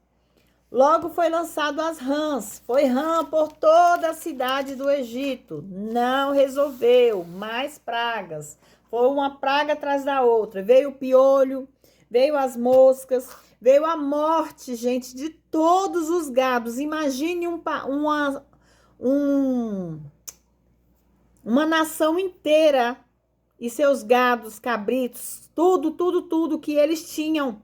Logo foi lançado as rãs, foi rã por toda a cidade do Egito. Não resolveu, mais pragas. Foi uma praga atrás da outra. Veio o piolho, veio as moscas, veio a morte, gente, de todos os gados. Imagine uma nação inteira e seus gados, cabritos, tudo que eles tinham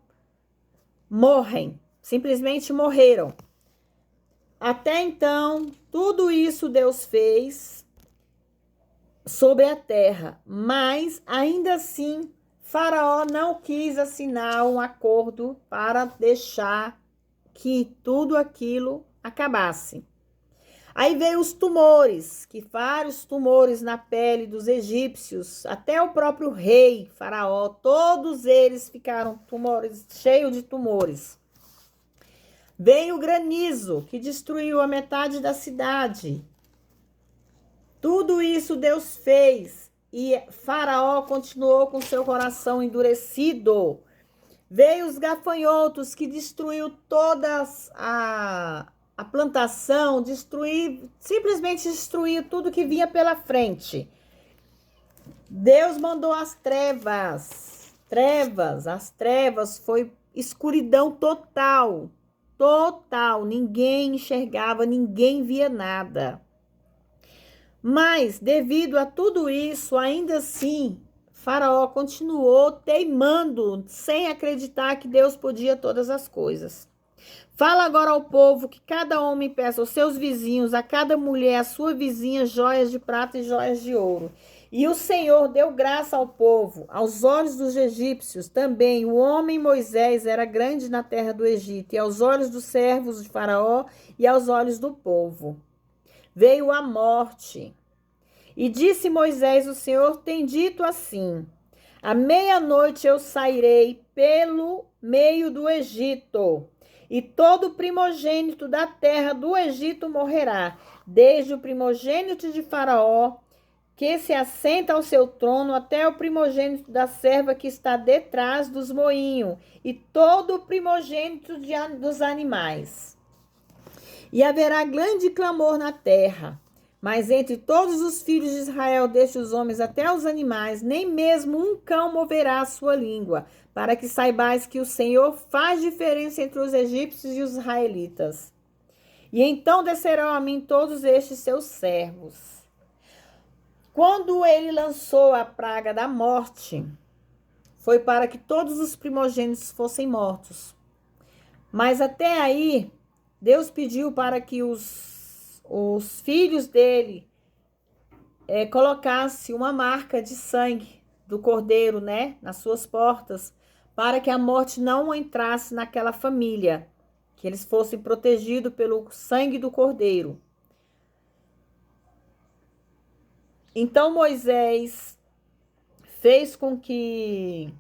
morrem. Simplesmente morreram. Até então, tudo isso Deus fez sobre a terra, mas ainda assim, Faraó não quis assinar um acordo para deixar que tudo aquilo acabasse. Aí veio os tumores, que vários tumores na pele dos egípcios, até o próprio rei Faraó, todos eles ficaram cheios de tumores. Veio o granizo, que destruiu a metade da cidade. Tudo isso Deus fez, e Faraó continuou com seu coração endurecido. Veio os gafanhotos, que destruiu toda a plantação, simplesmente destruiu tudo que vinha pela frente. Deus mandou as trevas, as trevas, foi escuridão total, ninguém enxergava, ninguém via nada. Mas, devido a tudo isso, ainda assim, Faraó continuou teimando, sem acreditar que Deus podia todas as coisas. Fala agora ao povo que cada homem peça aos seus vizinhos, a cada mulher, a sua vizinha, joias de prata e joias de ouro. E o Senhor deu graça ao povo, aos olhos dos egípcios. Também o homem Moisés era grande na terra do Egito, e aos olhos dos servos de Faraó e aos olhos do povo. Veio a morte. E disse Moisés: o Senhor tem dito assim: à meia-noite eu sairei pelo meio do Egito, e todo primogênito da terra do Egito morrerá, desde o primogênito de Faraó, que se assenta ao seu trono, até o primogênito da serva que está detrás dos moinhos, e todo o primogênito dos animais. E haverá grande clamor na terra, mas entre todos os filhos de Israel, desde os homens até os animais, nem mesmo um cão moverá a sua língua, para que saibais que o Senhor faz diferença entre os egípcios e os israelitas. E então descerão a mim todos estes seus servos. Quando ele lançou a praga da morte, foi para que todos os primogênitos fossem mortos. Mas até aí, Deus pediu para que os filhos dele colocassem uma marca de sangue do cordeiro, né, nas suas portas, para que a morte não entrasse naquela família, que eles fossem protegidos pelo sangue do cordeiro. Então Moisés fez com que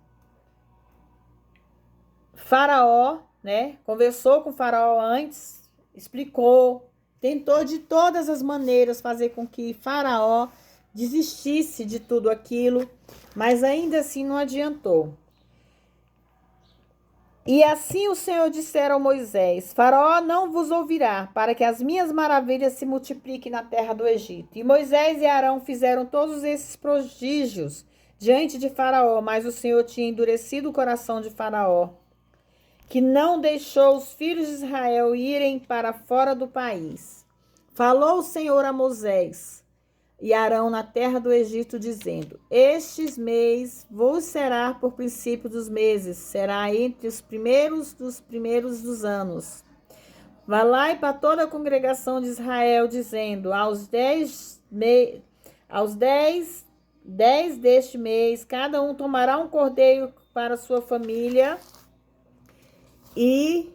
Faraó, né, conversou com Faraó antes, explicou, tentou de todas as maneiras fazer com que Faraó desistisse de tudo aquilo, mas ainda assim não adiantou. E assim o Senhor dissera a Moisés: Faraó não vos ouvirá, para que as minhas maravilhas se multipliquem na terra do Egito. E Moisés e Arão fizeram todos esses prodígios diante de Faraó, mas o Senhor tinha endurecido o coração de Faraó, que não deixou os filhos de Israel irem para fora do país. Falou o Senhor a Moisés e Arão na terra do Egito, dizendo: estes meses vos será por princípio dos meses, será entre os primeiros dos anos. Falai para toda a congregação de Israel, dizendo: aos 10 deste mês, cada um tomará um cordeiro para sua família e,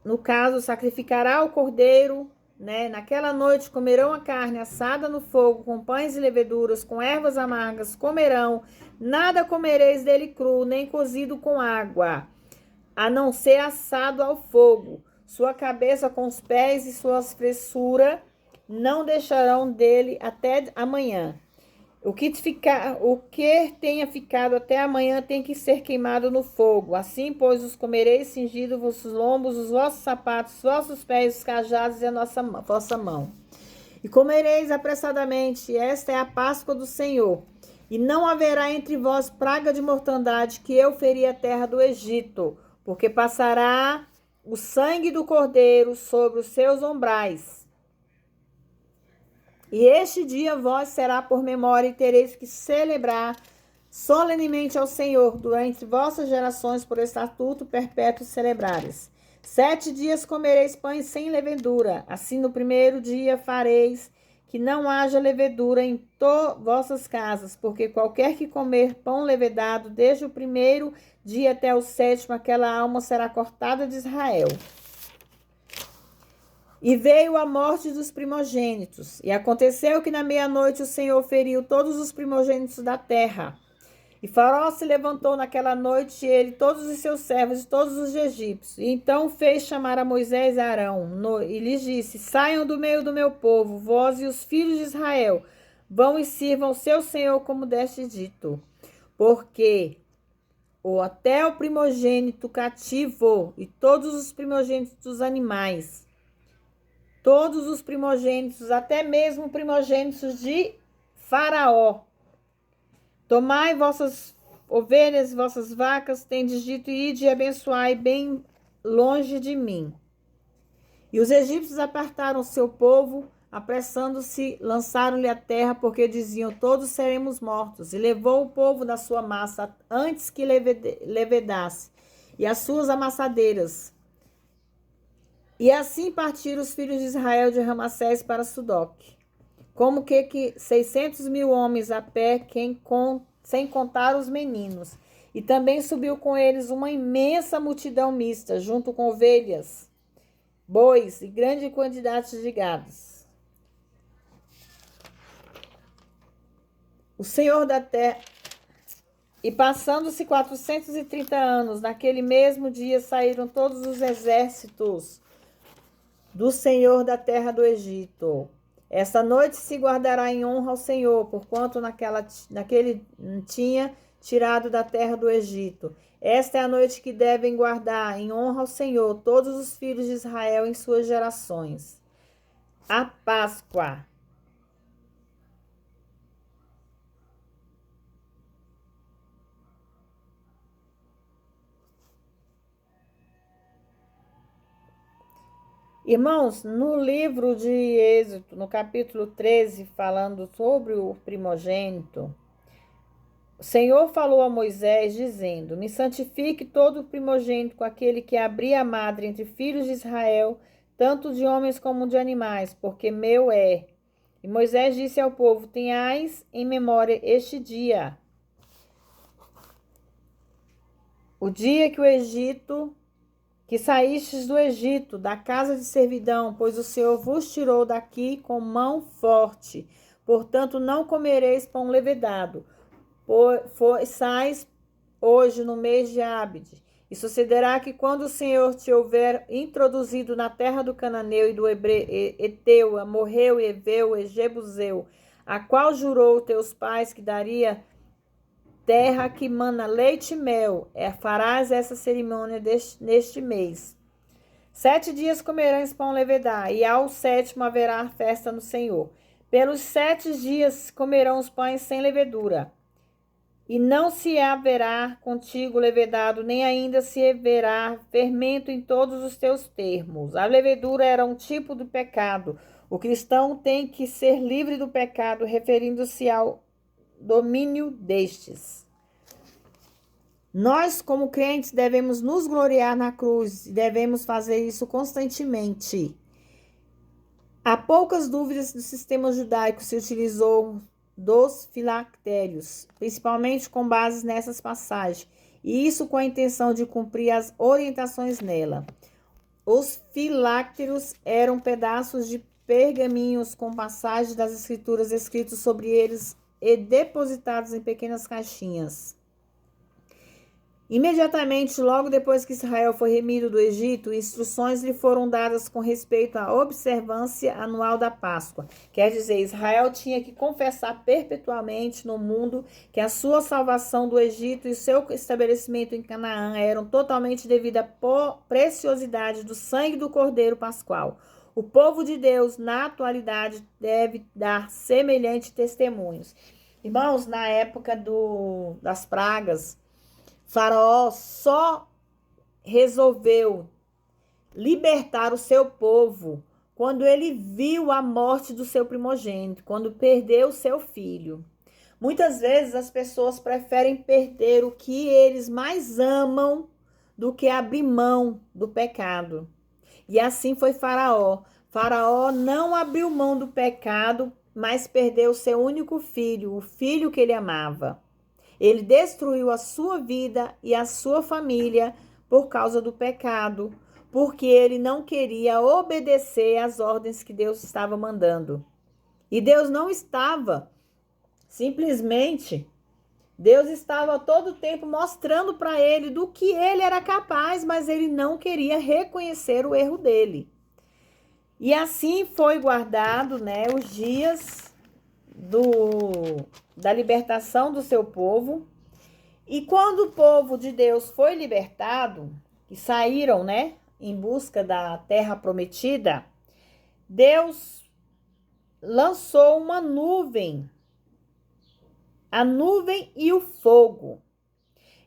no caso, sacrificará o cordeiro, né? Naquela noite comerão a carne assada no fogo, com pães e leveduras, com ervas amargas comerão. Nada comereis dele cru, nem cozido com água, a não ser assado ao fogo. Sua cabeça com os pés e suas fressuras não deixarão dele até amanhã. O que tenha ficado até amanhã tem que ser queimado no fogo. Assim, pois, os comereis cingidos vossos lombos, os vossos sapatos, os vossos pés, os cajados e a vossa mão. E comereis apressadamente. Esta é a Páscoa do Senhor. E não haverá entre vós praga de mortandade, que eu feri a terra do Egito, porque passará o sangue do cordeiro sobre os seus ombrais. E este dia vós será por memória, e tereis que celebrar solenemente ao Senhor durante vossas gerações, por estatuto perpétuo celebrares. 7 dias comereis pães sem levedura. Assim no primeiro dia fareis que não haja levedura em vossas casas, porque qualquer que comer pão levedado, desde o primeiro dia até o 7º, aquela alma será cortada de Israel. E veio a morte dos primogênitos. E aconteceu que na meia-noite o Senhor feriu todos os primogênitos da terra, E Faraó se levantou naquela noite, ele, todos os seus servos e todos os egípcios. E então fez chamar a Moisés e Arão e lhes disse: Saiam do meio do meu povo, vós e os filhos de Israel, vão e sirvam o seu Senhor como deste dito. Porque até o primogênito cativo e todos os primogênitos dos animais, todos os primogênitos, até mesmo primogênitos de Faraó, tomai vossas ovelhas, vossas vacas, tendes dito, ide e abençoai bem longe de mim. E os egípcios apartaram o seu povo, apressando-se, lançaram-lhe a terra, porque diziam, todos seremos mortos. E levou o povo da sua massa antes que levedasse, e as suas amassadeiras. E assim partiram os filhos de Israel de Ramassés para Sudoque. Como que 600.000 homens a pé, sem contar os meninos. E também subiu com eles uma imensa multidão mista, junto com ovelhas, bois e grande quantidade de gados. O Senhor da terra... E passando-se 430 anos, naquele mesmo dia saíram todos os exércitos do Senhor da terra do Egito. Esta noite se guardará em honra ao Senhor, porquanto naquele tinha tirado da terra do Egito. Esta é a noite que devem guardar em honra ao Senhor todos os filhos de Israel em suas gerações. A Páscoa. Irmãos, no livro de Êxodo, no capítulo 13, falando sobre o primogênito, o Senhor falou a Moisés, dizendo, me santifique todo o primogênito com aquele que abrir a madre entre filhos de Israel, tanto de homens como de animais, porque meu é. E Moisés disse ao povo, tenhais em memória este dia, o dia que saístes do Egito, da casa de servidão, pois o Senhor vos tirou daqui com mão forte. Portanto, não comereis pão levedado. Sais hoje no mês de Ábide. E sucederá que quando o Senhor te houver introduzido na terra do Cananeu e do Eteu, Amorreu, Eveu e Jebuseu, a qual jurou teus pais que daria terra que mana leite e mel, farás essa cerimônia neste mês. 7 dias comerás pão levedar, e ao 7º haverá festa no Senhor. Pelos 7 dias comerão os pães sem levedura. E não se haverá contigo levedado, nem ainda se haverá fermento em todos os teus termos. A levedura era um tipo de pecado. O cristão tem que ser livre do pecado, referindo-se ao domínio destes. Nós, como crentes, devemos nos gloriar na cruz e devemos fazer isso constantemente. Há poucas dúvidas do sistema judaico se utilizou dos filactérios, principalmente com base nessas passagens, e isso com a intenção de cumprir as orientações nela. Os filactérios eram pedaços de pergaminhos com passagens das escrituras escritos sobre eles e depositados em pequenas caixinhas. Imediatamente, logo depois que Israel foi remido do Egito, instruções lhe foram dadas com respeito à observância anual da Páscoa. Quer dizer, Israel tinha que confessar perpetuamente no mundo que a sua salvação do Egito e seu estabelecimento em Canaã eram totalmente devido à preciosidade do sangue do Cordeiro Pascual. O povo de Deus, na atualidade, deve dar semelhantes testemunhos. Irmãos, na época das pragas, Faraó só resolveu libertar o seu povo quando ele viu a morte do seu primogênito, quando perdeu o seu filho. Muitas vezes as pessoas preferem perder o que eles mais amam do que abrir mão do pecado. E assim foi Faraó. Faraó não abriu mão do pecado, mas perdeu o seu único filho, o filho que ele amava. Ele destruiu a sua vida e a sua família por causa do pecado, porque ele não queria obedecer às ordens que Deus estava mandando. E Deus não estava simplesmente Deus estava todo o tempo mostrando para ele do que ele era capaz, mas ele não queria reconhecer o erro dele. E assim foi guardado, né, os dias da libertação do seu povo. E quando o povo de Deus foi libertado, que saíram, né, em busca da terra prometida, Deus lançou uma nuvem, a nuvem e o fogo.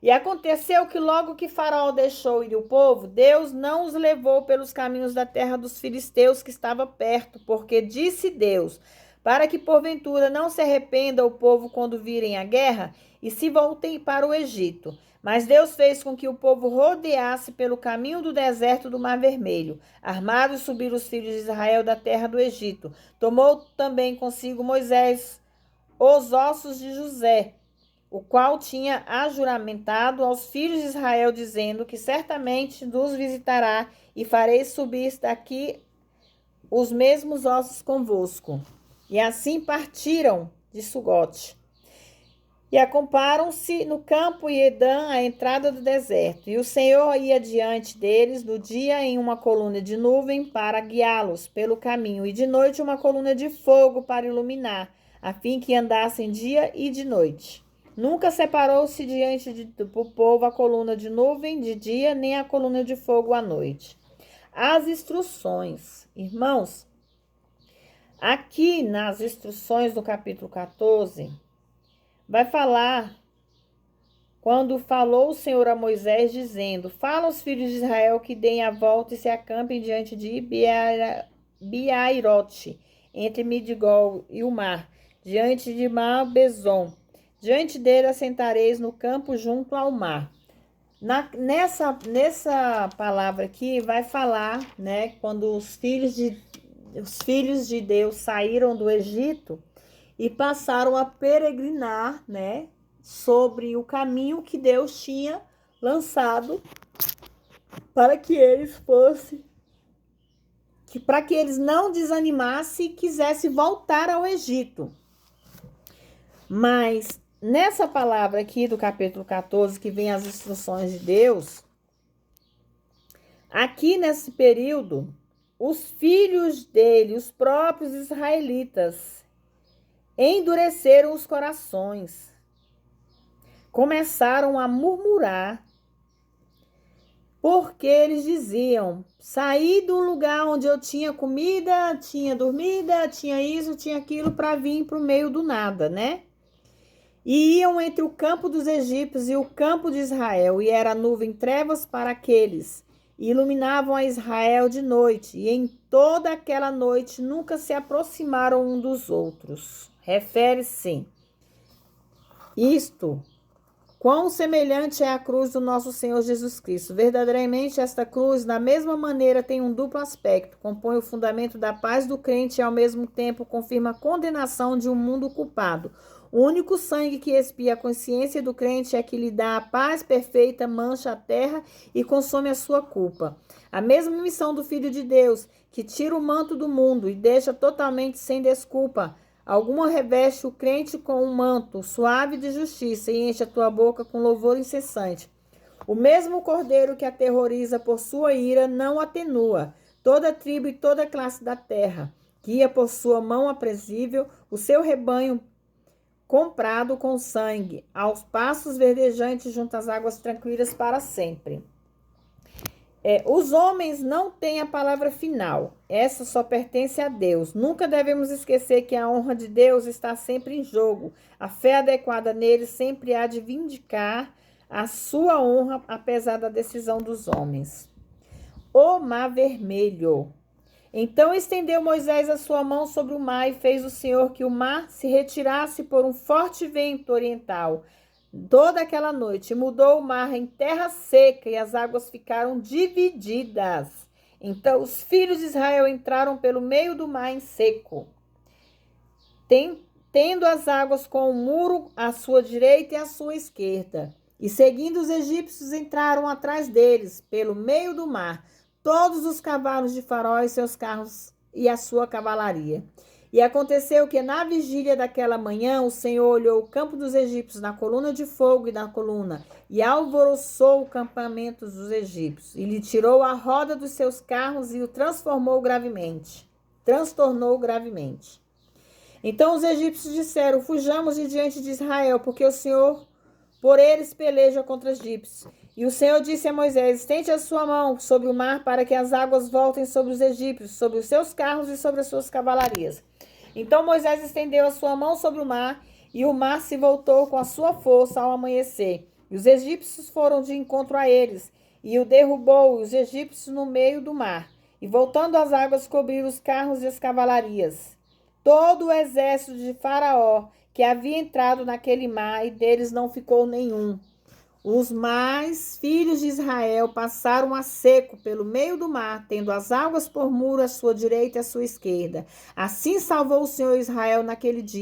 E aconteceu que logo que Faraó deixou ir o povo, Deus não os levou pelos caminhos da terra dos filisteus que estava perto, porque disse Deus, para que porventura não se arrependa o povo quando virem a guerra e se voltem para o Egito. Mas Deus fez com que o povo rodeasse pelo caminho do deserto do Mar Vermelho. Armados subiram os filhos de Israel da terra do Egito. Tomou também consigo Moisés os ossos de José, o qual tinha ajuramentado aos filhos de Israel, dizendo que certamente nos visitará e farei subir daqui os mesmos ossos convosco. E assim partiram de Sugote. E acamparam-se no campo e Edã, à entrada do deserto. E o Senhor ia diante deles no dia em uma coluna de nuvem para guiá-los pelo caminho, e de noite uma coluna de fogo para iluminar, a fim que andassem dia e de noite. Nunca separou-se diante do povo a coluna de nuvem de dia, nem a coluna de fogo à noite. As instruções. Irmãos, aqui nas instruções do capítulo 14, vai falar, quando falou o Senhor a Moisés, dizendo, fala aos filhos de Israel que deem a volta e se acampem diante de Biairote, entre Midigol e o mar, diante de Mabezon. Diante dele assentareis no campo junto ao mar. Nessa palavra aqui vai falar, né, quando os filhos de Deus saíram do Egito e passaram a peregrinar, né, sobre o caminho que Deus tinha lançado para que eles fossem, para que eles não desanimassem e quisessem voltar ao Egito. Mas nessa palavra aqui do capítulo 14, que vem as instruções de Deus, aqui nesse período, os filhos dele, os próprios israelitas, endureceram os corações, começaram a murmurar, porque eles diziam, saí do lugar onde eu tinha comida, tinha dormida, tinha isso, tinha aquilo, para vir para o meio do nada, né? E iam entre o campo dos egípcios e o campo de Israel, e era nuvem trevas para aqueles, e iluminavam a Israel de noite, e em toda aquela noite nunca se aproximaram um dos outros. Refere-se isto, quão semelhante é a cruz do nosso Senhor Jesus Cristo. Verdadeiramente esta cruz, da mesma maneira, tem um duplo aspecto, compõe o fundamento da paz do crente e ao mesmo tempo confirma a condenação de um mundo culpado. O único sangue que expia a consciência do crente é que lhe dá a paz perfeita, mancha a terra e consome a sua culpa. A mesma missão do Filho de Deus, que tira o manto do mundo e deixa totalmente sem desculpa alguma, reveste o crente com um manto suave de justiça e enche a tua boca com louvor incessante. O mesmo cordeiro que aterroriza por sua ira não atenua toda tribo e toda classe da terra. Guia por sua mão aprazível o seu rebanho comprado com sangue, aos pastos verdejantes junto às águas tranquilas para sempre. Os homens não têm a palavra final. Essa só pertence a Deus. Nunca devemos esquecer que a honra de Deus está sempre em jogo. A fé adequada nele sempre há de vindicar a sua honra, apesar da decisão dos homens. O Mar Vermelho. Então estendeu Moisés a sua mão sobre o mar e fez o Senhor que o mar se retirasse por um forte vento oriental toda aquela noite. Mudou o mar em terra seca e as águas ficaram divididas. Então os filhos de Israel entraram pelo meio do mar em seco, tendo as águas com o muro à sua direita e à sua esquerda. E seguindo os egípcios entraram atrás deles pelo meio do mar, todos os cavalos de Faraó e seus carros e a sua cavalaria. E aconteceu que na vigília daquela manhã, o Senhor olhou o campo dos egípcios na coluna de fogo e na coluna, e alvoroçou o campamento dos egípcios, e lhe tirou a roda dos seus carros e o transtornou gravemente. Então os egípcios disseram: fujamos de diante de Israel, porque o Senhor por eles peleja contra os egípcios. E o Senhor disse a Moisés: estende a sua mão sobre o mar, para que as águas voltem sobre os egípcios, sobre os seus carros e sobre as suas cavalarias. Então Moisés estendeu a sua mão sobre o mar, e o mar se voltou com a sua força ao amanhecer. E os egípcios foram de encontro a eles, e o derrubou, os egípcios no meio do mar. E voltando as águas cobriram os carros e as cavalarias. Todo o exército de Faraó que havia entrado naquele mar, e deles não ficou nenhum. Os mais filhos de Israel passaram a seco pelo meio do mar, tendo as águas por muro à sua direita e à sua esquerda. Assim salvou o Senhor Israel naquele dia.